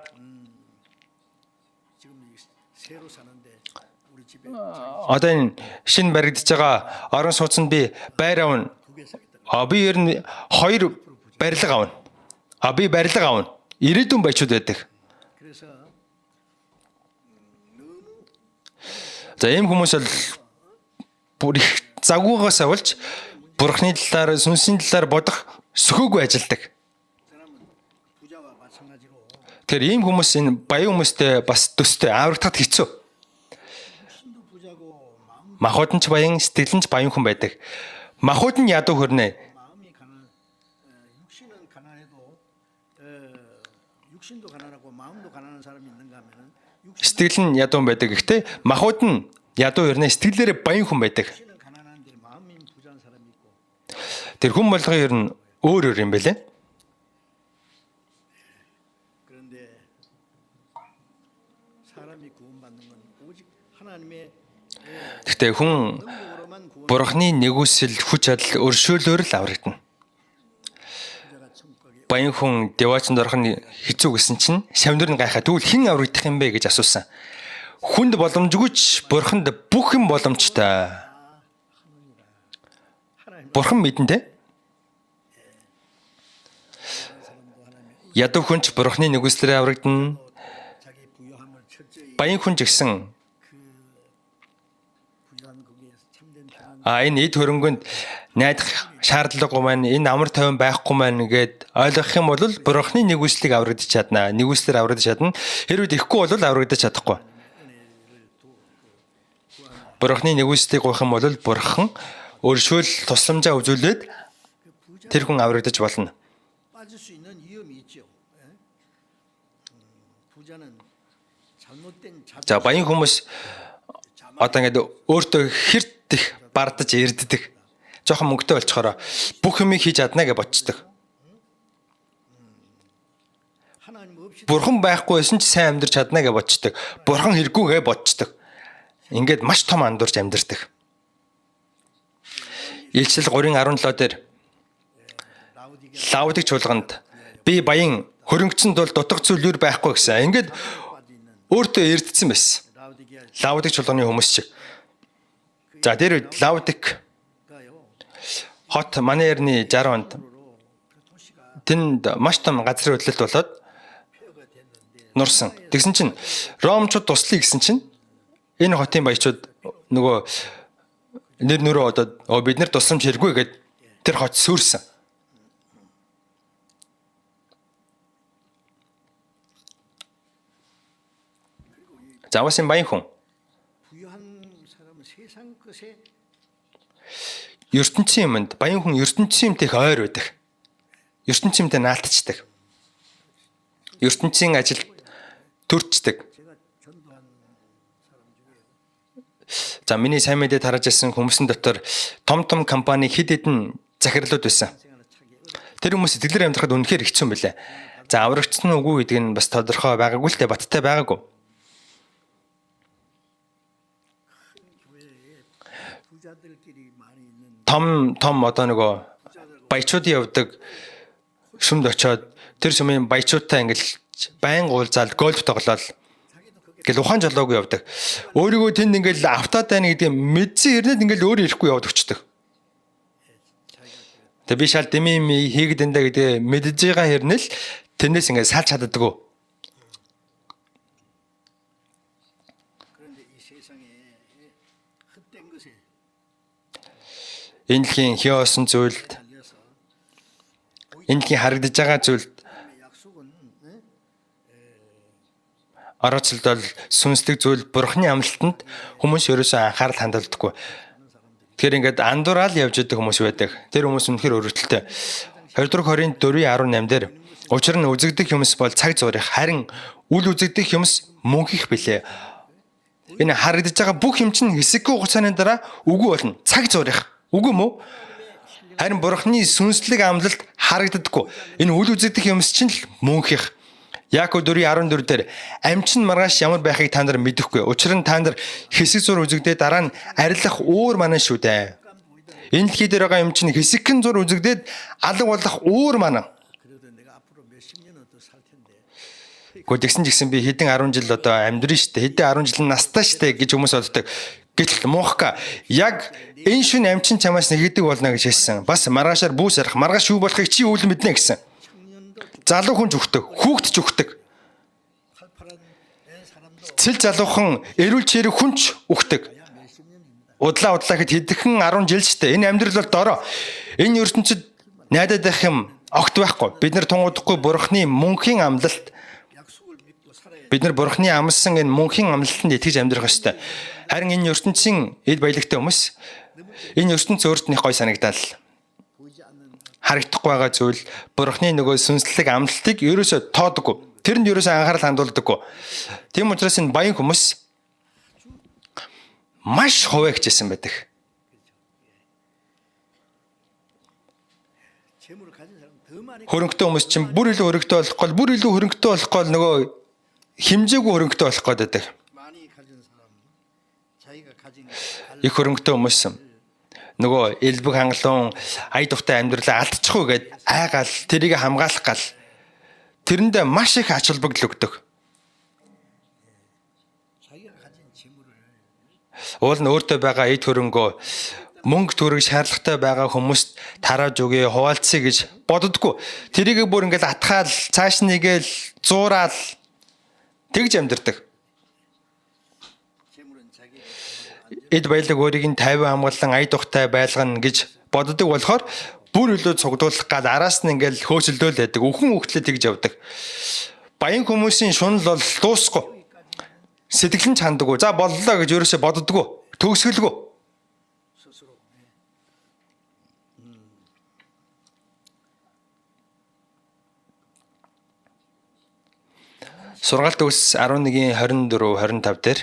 одоо энэ шинэ баригдаж байгаа орон сууцнд би байр авна. Би ер нь 2 барилга авна. Би барилга авна. Ирээдүйн баячууд байдаг. За ийм хүмүүс бол бүр их загуугаас авалж Бурхны талаар, сүнсийн талаар бодох сөхөөгүй ажилдаг. Тэр ийм хүмүүс энэ баян хүмүүстэй бас төстэй аврагдахад хэцүү. Махбод нь ч баян, сэтгэл нь ч баян хүн байдаг. Махбод нь ядуу хөрнө. Сэтгэл нь ядуу байдаг. Гэхдээ махбод нь ядуу ирнэ сэтгэлээрээ баян хүн байдаг. Тэр хүн болгон ер нь өөр юм байлээ. Гэхдээ хүн Бурхны нэгүсэл хүч чадал өршөөлөөр л аврагдана. Баян хүн девачнд орох нь хэцүү гэсэн чинь шавнар нь гайхаа. Тэгвэл хэн аврагдах юм бэ гэж асуусан. Хүнд боломжгүйч Бурханд бүх юм боломжтой. Бурхан мэдэн тэ? Ядуу хүнч Бурхны нэгүслээрээ аврагдана. Баян хүн ч гэсэн энэ эд хөрөнгөнд найдах шаардлагагүй маань энэ амар тайван байхгүй маань гэд ойлгох юм бол Бурхны нэгүслийг аврагдаж чадна. Нэгүслээр аврагдаж чадна. Хэрвээ ихгүй бол аврагдаж чадахгүй. Бурхны нэгүслийг гоох юм бол Бурхан өршөөл тусламжаа үзүүлээд тэр хүн аврагдаж болно. За баян хүмүүс одоо ингээд өөртөө хэрдэх бардаж эрддэг. Жохон мөнгөтэй болчохороо бүх юмыг хийж чадна гэж бодчихдог. Бурхан байхгүй байсан ч сайн амьдарч чадна гэж бодчихдог. Бурхан хэрэггүй гэж бодчихдог. Ингээд маш том андуурч амьдардаг. Илчил 3:17 дээр Лаудик чуулганд би баян хөрөнгөцөнд бол дутах зүйл байхгүй гэсэн. Ингээд өөртөө эрдсэн байсан. Лаудик чуулганы хүмүүс шиг. За дээр Лаудик хот манай эртний 60 онд тэнд маш том газрын хөдлөлт болоод нурсан. Тэгсэн чинь Ромчууд туслая гэсэн чинь энэ хотын баячууд нөгөө нэр нөрөө одоо бид нар тусламж хэрэггүй гэд тэр хот сүрсэн. Завсан баян хүн. ертөнцийн юмд баян хүн ертөнцийн юмтэй ойр байдаг. ертөнцийн юмтай наалтчдаг. ертөнцийн ажилд төрчдөг. За миний сайн мэдээд харж ирсэн хүмүүсийн дотор том компани хэд хэдэн захирлууд байсан. Тэр хүмүүс сэтгэлээр амьдрахад үнэхээр хэцүү юм билээ. За аврагдсан үгүй гэдэг нь бас тодорхой байгаагүй л дээ, баттай байгаагүй. Том одоо нөгөө баячуудын явдаг шүмд очоод тэр шүмийн баячуудтай ингээл байнга уулзаад гольф тоглоод ингээл ухаан жолоогүй явдаг. Өөрийгөө тэнд ингээл автаад байна гэдэг мэдсэн хэрнээд ингээл өөрөө ирэхгүй яваад өчтдөг. Тэг би шал дэмий хийгдэндэ гэдэг мэдж байгаа хэрнэл тэрнээс ингээл салж чаддаггүй. Энэ дэлхийн хиосон зүйлд энэ дэлхийн харагдаж байгаа зүйлд орооцолдол сүнслэг зүйл бурхны амлалтанд хүмүүс ерөөсөө анхаарал хандуулдаггүй. Тэгэхээр ингээд андуурал явж байгаа хүмүүс байдаг. Тэр хүмүүс үнэхээр өрөвдөлтэй. 2 Коринт 4:18 дээр учир нь үзэгдэх юмс бол цаг зуурих, харин үл үзэгдэх юмс мөнхих билээ. Энэ харагдаж байгаа бүх юм чинь хэсэггүй хугацааны дараа үгүй болно. Цаг зуурих. Үгүй мүү? Харин бурхны сүнслэг амлалт харагддаггүй. Энэ үл үзэгдэх юмс чинь л мөнхих. Яаков 4:14 дээр амчин маргааш ямар байхыг та нар мэдэхгүй. Учир нь та нар хэсэг зур үзэгдээ дараа нь арилах өөр манан шүү дээ. Энэ дэлхий дээр байгаа юм чинь хэсэгхэн зур үзэгдээд алга болох өөр манан. Гэхдээ тэгсэн би хэдэн 10 жил одоо амьдрын штэ. Хэдэн 10 жил настай штэ гэж хүмүүс боддог. Гэтэл муухка яг энэ шүн амчин чамаас нэгдэг болно гэж хэлсэн. Бас маргаашаар бүүс ярих, маргааш юу болохыг чи үл мэднэ гэсэн. Залуу хүн зүгтэг, хүүхэд ч зүгтэг. Цэл залуухан эрүүл чирэг хүнч үхдэг. Удлаа гэхэд хэдхэн 10 жил ч тэ. Энэ амьдрал бол дорой. Энэ ертөнцид найдаад байх юм огт байхгүй. Бид нар тунгуудахгүй бурхны мөнхийн амлалт. Бид нар бурхны амлсан энэ мөнхийн амлалтанд итгэж амьдрах ёстой. Харин энэ ертөнцийн эд баялагтай хүмүүс энэ ертөнц өөрт нь гой санагдал. Харагдахгүй байгаа зүйл бурхны нөгөө сүнслэг амлалтыг ерөөсөө тоодоггүй. Тэрэнд ерөөсөө анхаарал хандуулдаггүй. Тийм учраас энэ баян хүмүүс маш хуваа хичээсэн байдаг. Хөрөнгөтэй хүмүүс чинь бүр илүү хөрөнгөтэй болохгүй нөгөө хэмжээгүй хөрөнгөтэй болох гэдэг. Их хөрөнгөтэй хүмүүс нөгөө элбэг хангалуун ая дуртай амьдралаа алдчихгүй гэд айгаал тэрийг хамгаалах гал тэрэндээ маш их ач холбогдол өгдөг. Уул нь өөртөө байгаа эд хөрөнгөө мөнгө төрөг шаардлагатай байгаа хүмүүст тарааж өгье, хуваалцъя гэж боддоггүй. Тэрийг бүр ингээд атгаал, цааш нэгээл, зуурал тэгж амьдэрдэг. Эд баялаг өөрийг нь 50 хамгаалан ая духтай байлгана гэж боддог болохоор бүр илүү цугдуулах гал араас нь ингээл хөөцөлдөөл байдаг. Үхэн үхтлээ тэгж явдаг. Баян хүмүүсийн шунал бол дуусахгүй. Сэтгэл нь чандаггүй. За боллоо гэж ерөөсөө боддоггүй. Төгсгөлгүй. Сургаалт ус 11-ийн 24-25 дээр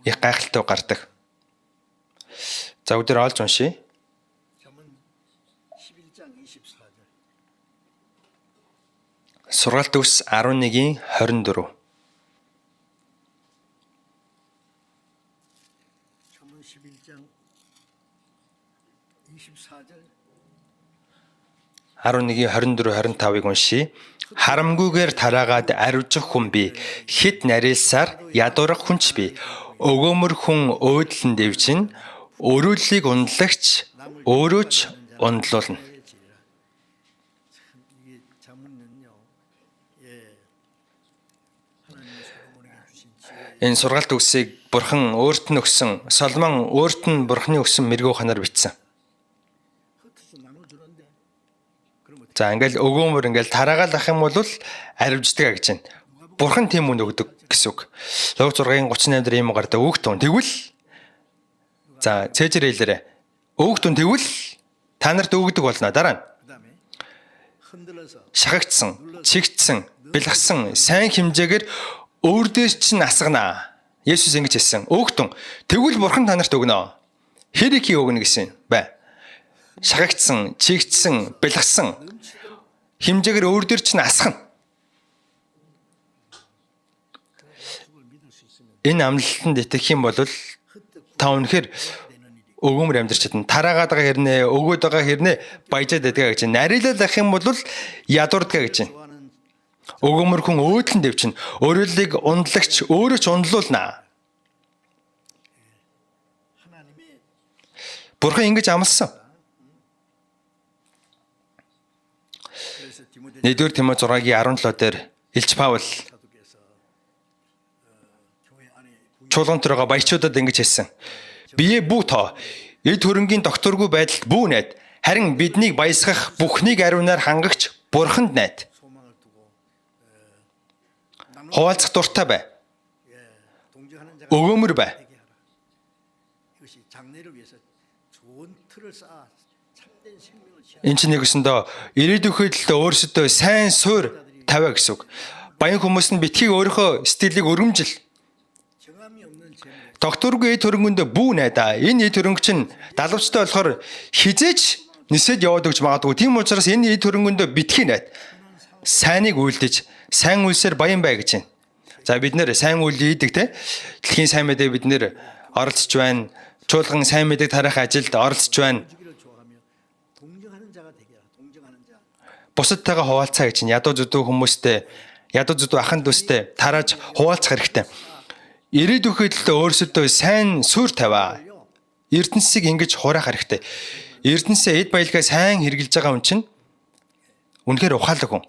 их гайхалтай гардаг. За өдөр олж уншия. Сургаалт ус 11-ийн 24. Аруныгийн 24-25-ыг уншия. Харамгүйгээр тараагаад ариужих хүн би, хит нарилсаар ядуурах хүнч би, өгөөмөр хүн өөдлөн дэвжин, өрүүллийг ундалагч өөрөө ч ундлуулна. Энэ сургаалт үгсийг Бурхан өөрт нь өгсөн, Соломон өөрт нь Бурханы өгсөн мэрэгүү ханаар бичсэн. За ингээл өгөөмөр ингээл тараагаал ах юм бол аривждаг гэж байна. Бурхан тийм үн өгдөг гэсэн үг. Луг 6-ын 38 дээр юм гардаг. Өөгтөн тэгвэл за цээжэр хэлээрэ. Өөгтөн тэгвэл та нарт өгдөг болно. Дараа нь шахагдсан, чигтсэн, бэлгсэн сайн хэмжээгээр өөр дээр чинь асгана. Есүс ингэж хэлсэн. Өөгтөн тэгвэл Бурхан та нарт өгнө. Хэрэг хий өгнө гэсэн бай. Шахагдсан, чигтсэн, бэлгсэн хэмжээгээр өөр дээр чинь асгана. Энэ амлалтанд итгэх юм бол та үнэхээр өгөөмөр амьдарч чадна. Тараагаад байгаа хэрнээ, өгөөд байгаа хэрнээ баяжаад байдгаа гэж. Нарилал ах юм бол ядуурдгаа гэж. Өгөөмөр хүн өөдлөн дэвчин, өрөөлийг ундлагч өөрөө ч ундлуулна. Бурхан ингэж амласан. 1-р Тимот 6-гийн 17 дээр Илч Паул чуулганд байгаа баячуудад ингэж хэлсэн. Бие бүү тоо эд хөрөнгийн докторгүй байдалд бүү найд. Харин биднийг баясгах бүхнийг ариунаар хангагч Бурханд найд. Хуваалцах дуртай бай. Өгөөмөр бай. Энд чинь нэгсэндээ ирээдүйн хөдөлтөд өөрсдөө сайн суур тавиа гэсэн үг. Баян хүмүүс нь битгий өөрийнхөө сэтгэлийг өргөмжил. Докторгүй эд хөрөнгөндөө бүү найдаа. Энэ эд хөрөнгө чинь далавчтай болохоор хизээч нисэд яваад өгч магадгүй. Тийм учраас энэ эд хөрөнгөндөө битгий найд. Сайныг үйлдэж, сайн үйлсээр баян бай гэж байна. За бид нэр сайн үйл хийдэг те. Дэлхийн сайн мэдээ бид нэр оролцож байна. Чуулган сайн мэдээг тарах ажилд оролцож байна. Бусадтайгаа хуваалцаа гэж ядуу зүдүү хүмүүстэй, ядуу зүдүү ахын дүүстэй тарааж хуваалцах хэрэгтэй. Ирээдүйн хөдөлтөд өөрсдөө сайн суурь тавиа. Эрдэнэсийг ингэж хураах хэрэгтэй. Эрдэнэсээ эд баялгаа сайн хэрэгжилж байгаа хүн чинь үнэхээр ухаалаг хүн.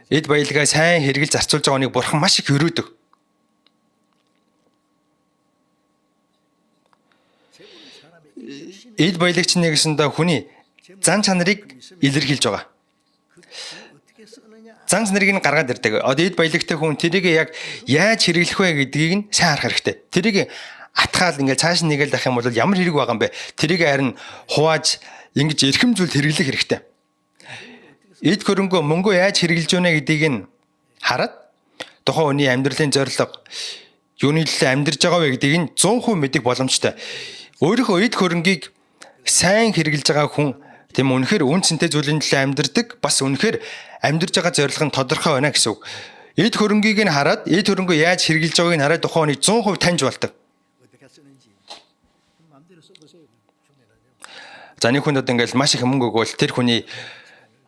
Эд баялгаа сайн хэрэгжилж зарцуулж байгаа хүнийг Бурхан маш их өрөөдөг. Эд баялагч нэгсэндээ хүний зан чанарыг илэрхийлж байгаа. Зан чанарыг нь гаргаад ирдэг. Одоо эд баялагтай хүн тэрийг яг яаж хэрэглэх вэ гэдгийг нь сайн харах хэрэгтэй. Тэрийг атгаал ингээд цааш нэгээл дах юм бол ямар хэрэг байгаа юм бэ? Тэрийг харин хувааж ингэж эрхэм зүйлд хэрэглэх хэрэгтэй. эд хөрөнгөө мөнгөө яаж хэрэгжилж байна гэдгийг нь хараад тухайн хүний амьдралын зорилго юуны төлөө амьдарч байгаа вэ гэдгийг нь 100% мэдэх боломжтой. Өөрийнхөө эд хөрөнгийг сайн хэрэгжилж байгаа хүн тийм үнэхээр үн цэнтэй зүйлийн төлөө амьдардаг, бас үнэхээр амьдарч байгаа зорилго нь тодорхой байна гэсэн үг. Эд хөрөнгийг нь хараад эд хөрөнгөө яаж хэрэгжилж байгааг нь хараад тухайн хүний 100% таньж болдог. За нэг хүнд одоо ингээл маш их мөнгө өгвөл тэр хүний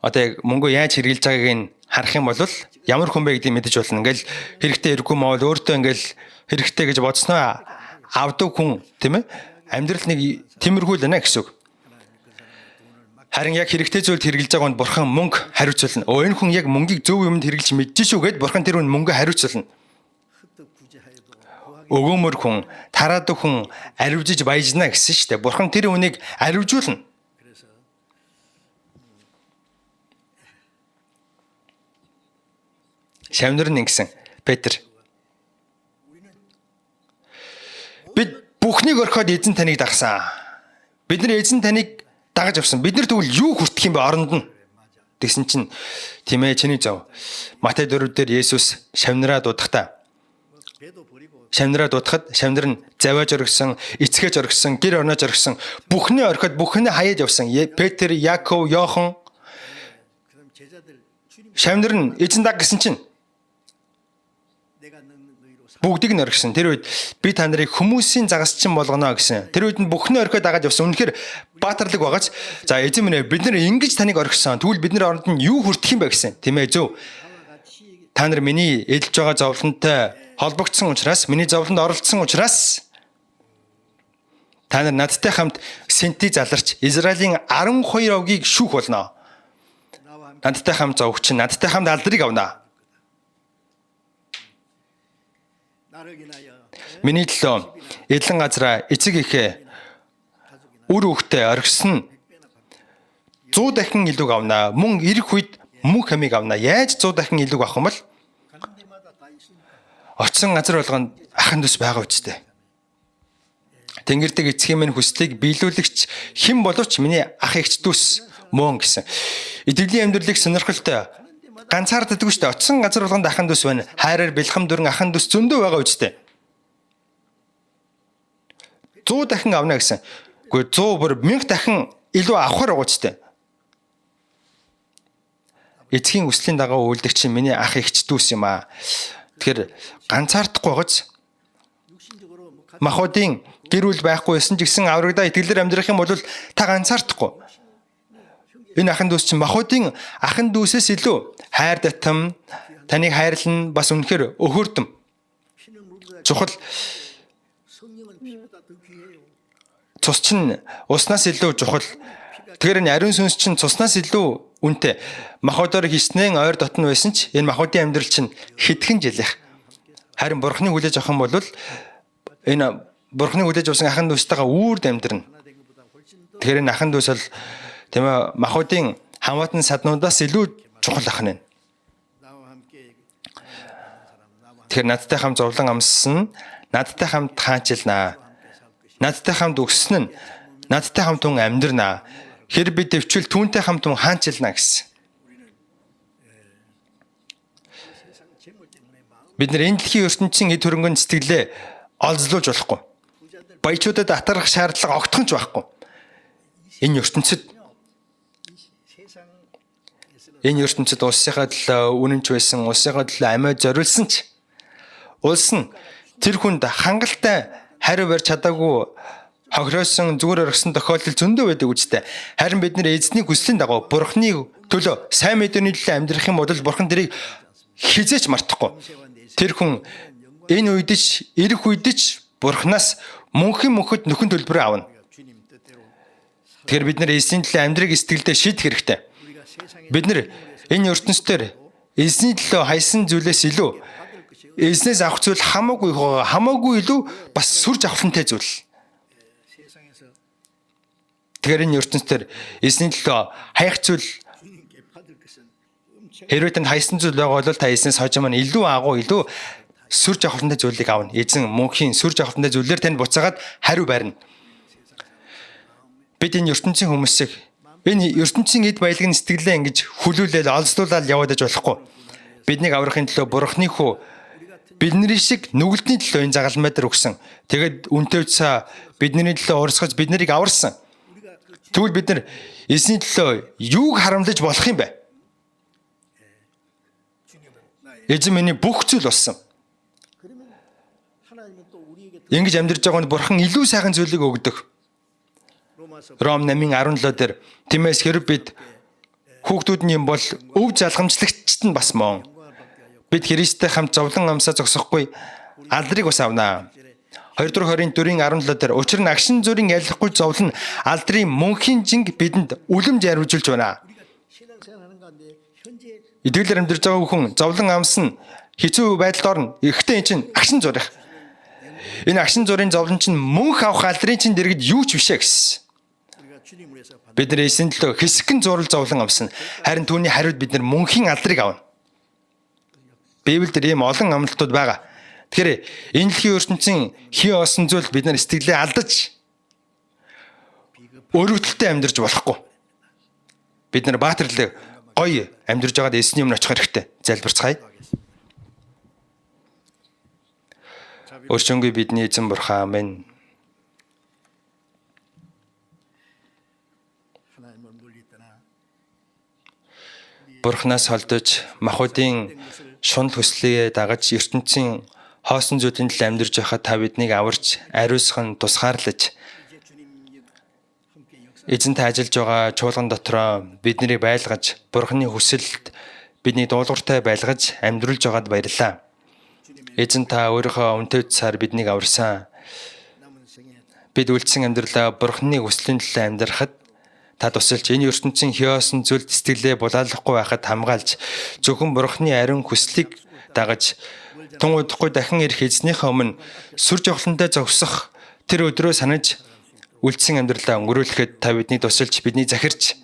одоо мөнгөө яаж хэрэгжилж байгааг нь харах юм бол ямар хүн бэ гэдгийг мэдэж болно. Ингээл хэрэгтэй хэрэггүй маа бол өөртөө ингээл хэрэгтэй гэж бодсноо авдаг хүн тийм ээ. Амьдрал нэг тиймэрхүү л байна гэсэн үг. Харин яг хэрэгтэй зүйлд хэрэгжилж байгаа нь бурхан мөнгө хариуцуулна. Энэ хүн яг мөнгийг зөв юмд хэрэгжилж мэдчихэж шүү гэд бурхан тэр хүн мөнгө хариуцуулна. Өгөөмөр хүн, тараадаг хүн аривжиж баяжна гэсэн шүү дээ. Бурхан тэр хүнийг аривжуулна. Шавнар нь ингэсэн. Петр. Бид бүхнийг орхиод эзэн таныг дагсан. Бид нар эзэн таныг дагаж авсан. Бид нар тэгвэл юу хүртэх юм бэ оронд нь? Тэгсэн чинь тийм ээ чиний зов. Матай 4 дээр Есүс шавнараа дуудахтаа шавнар нь завиаж оргисон, эцгээж оргисон, гэр орноож оргисон, бүхний орхиод бүхний хаяад явсан. Петр, Яков, Йохан шавнар нь эзэн даг гэсэн чинь бүгдийг нь оргисон. Тэр үед би та нарыг хүмүүсийн загасчин болгоно гэсэн. Тэр үед нь бүхний орхиод дагаад явсан. Үнэхээр баатарлаг байгааз. За эзэн минь бид нар ингэж таныг оргисон. Тэгвэл бид нар оронд нь юу хүртэх юм бэ гэсэн. Тийм ээ зөв. Та нар миний эдэлж байгаа зовлонтой холбогдсон учраас, миний зовлонд оролцсон учраас та нар надтай хамт Синти заларч Израилийн 12 овгийг шүүх болно. Надтай хамт зовгч, надтай хамт алдрыг авна. Миний төлөө эдлэн газраа эцэг ихээ үр хөвгтөө оргисон 100 дахин илүү авна. Мөн ирэх үед мөн хамиг авна. Яаж 100 дахин илүү авах юм бол очсон газар болгонд ахын төс байгаа үстэй. Тэнгэрдэг эцгийн минь хүслийг биелүүлэгч хэн боловч миний ах эгч дүүс мөн гэсэн. Итгэлийн амьдралыг сонирхолтой ганцаарддаг шүү дээ. Очсон газар болгонд ахын төс байна. Хайраар бэлхэм дүрэн ахын төс зөндөө байгаа үстэй. 100 дахин авна гэсэн. Гэхдээ 100 бүр 1000 дахин илүү авахар байгаа үстэй. Эцгийн хүслийн дагуу үйлдэх чинь миний ах эгч дүүс юм аа. Тэгэхээр ганцаардахгүй байгааз махуудын гэр бүл байхгүй байсан ч гэсэн аврагдаа итгэлээр амьдрах юм бол та ганцаардахгүй. Энэ ахын дүүс чинь махуудын ахын дүүсээс илүү хайр татам, таныг хайрлан бас үнэхээр өхөрдөм. Чухал цус чинь уснаас илүү чухал. Тэгэхээр энэ ариун сүнс чинь цуснаас илүү үнэтэй. Махуудаар хийснэн ойр дотн байсан ч энэ махуудын амьдрал чинь хэдхэн жилийнх. Харин бурхны хүлээж авах юм бол энэ бурхны хүлээж авсан ахын дүүстэйгээ үрд амьдрна. Тэгэхээр энэ ахын дүүс бол тийм ээ махуудын хамаатан саднуудаас илүү чухал ах нь. Тэгэхээр надтай хамт зовлон амссан, надтай хамт хаанчилнаа. Надтай хамт өгсөн нь надтай хамт хүн амьдрнаа. Хэр би төвчл түүнтэй хамт хүн хаанчилнаа гэсэн. Бид нар энэ дэлхийн ертөнцийн эд хөрөнгөнд сэтгэлээ олзлуулж болохгүй. Баячуудад атарах шаардлага огтхон ч байхгүй. Энэ ертөнцид улсынхаа төлөө үнэнч байсан, улсынхаа төлөө амиа зориулсан ч улс нь тэр хүнд хангалттай хариу барьж чадаагүй хохироосон зүгээр оргисон тохиолдол зөндөө байдаг үстэй. Харин бид нэр эзний хүслийн дагуу бурхны төлөө сайн мэдээний төлөө амьдрах юм бол бурхан тэрийг хизээч мартахгүй. Тэр хүн энэ үедч ирэх үедч бурхнаас мөнхөд нөхөн төлбөр авна. Тэгэхээр бид нэр эзний төлөө амьдрыг сэтгэлдээ шийдэх хэрэгтэй. Бид нэр энэ ертөнцийн эзний төлөө хайсан зүйлээс илүү эзнээс авах зүйл хамаагүй илүү бас сүрж авахтай зүйл. Тэгэхээр энэ ертөнцийн эзний төлөө хаях зүйл хэрвээ танд хайсан зүйл байгаа бол та эзнээс хожим маань илүү агуу илүү сүрж авахтай зүйлийг авна. Эзэн мөнхийн сүрж авахтай зүйлээр танд буцаагаад хариу барина. Бид энэ ертөнцийн хүмүүсийг Энэ ертөнцийн эд баялагын сэтгэлээ ингэж хүлүүлэл олзлуулаад яваад аж болохгүй. Биднийг аврахын төлөө Бурхны хүү бидний шиг нүгэлтний төлөө энэ загалмай дээр өгсөн. Тэгэд үнтэй цаа бидний төлөө урсгаж бид нарыг аварсан. Тэгвэл бид нар эзний төлөө юуг харамлаж болох юм бэ? Эзэн миний бүх зүйл болсон. Ингэж амьдарч байгаа нь Бурхан илүү сайхан зүйлийг өгдөг. Ром 8:17 дээр Тимээс хэрэг бид хүүхдүүдний юм бол өв залгамжлагчт нь бас мөн. Бид Христтэй хамт зовлон амсаа зогсохгүй алдрыг бас авнаа. 2 дугаар Коринт 4:17 дээр учир нь агшин зүрийн ялахгүй зовлон алдрын мөнхийн жинг бидэнд үлэмж яриулж байна. Идэвхтэй амьдарч байгаа хүн зовлон амсна хэцүү байдалд орно. Ихтэй эн чинь агшин зурих. Энэ агшин зургийн зовлон чинь мөнх авах алдрын чинь дэргэд юу ч бишээ гэсэн. Бид нар эсийн төлөө хэсэгэн зурал зовлон амсна. Харин түүний хариуд бид нар мөнхийн алдрыг авна. Библиэлд ийм олон амлалтууд байгаа. Тэгэхээр энэ дэлхийн ертөнцийн хий осон зүйл бид нар сэтгэлээ алдаж өрөвдөлтөй амьдарч болохгүй. Бид нар баатарлаг гоё амьдарч байгаад эсний өмнө очих хэрэгтэй. Залбирцгаая. Өршөнгүй бидний эзэн Бурхан амин. Бурханаас холдож махуудын шунал хүслээ дагаж ертөнцийн хоосон зүйлийн төлөө амьдарч байхад та биднийг аварч ариусган тусгаарлаж эзэнтэй ажиллаж байгаа чуулган дотроо биднийг байлгаж Бурханы хүсэлд бидний дуулууртай байлгаж амьдруулж байгаад баярлалаа. Эзэн та өөрийнхөө үнэтэй цаар биднийг аварсан. Бид үлдсэн амьдралаа Бурханы хүслийн төлөө амьдрахад та тусалж энэ ертөнцийн хиосон зүйлд сэтгэлээ булаалахгүй байхад хамгаалж зөвхөн Бурханы ариун хүслийг дагаж тун удахгүй дахин ирэх эзнийхээ өмнө сүр жавхлантай зогсох тэр өдрөө санаж үлдсэн амьдралаа өнгөрүүлэхэд та бидний тусалж бидний захирч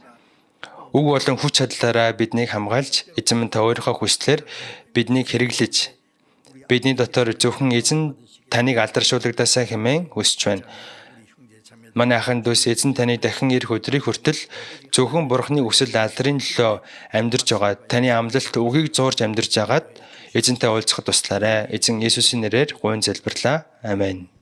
үг болон хүч чадлаараа биднийг хамгаалж эзэн минь та өөрийнхөө хүслээр биднийг хэрэглэж бидний дотор зөвхөн эзэн таныг алдаршуулгадаасаа хэмээн хүсэж байна. Манай ахын дүүс эзэн таны дахин ирэх өдрийг хүртэл зөвхөн Бурханы хүсэл алдрын төлөө амьдарч байгаа. Таны амлалт үгийг зуурж амьдарч байгаад эзэнтэй уулзахад туслаарай. Эзэн Есүсийн нэрээр гуйн залбирлаа. Амен.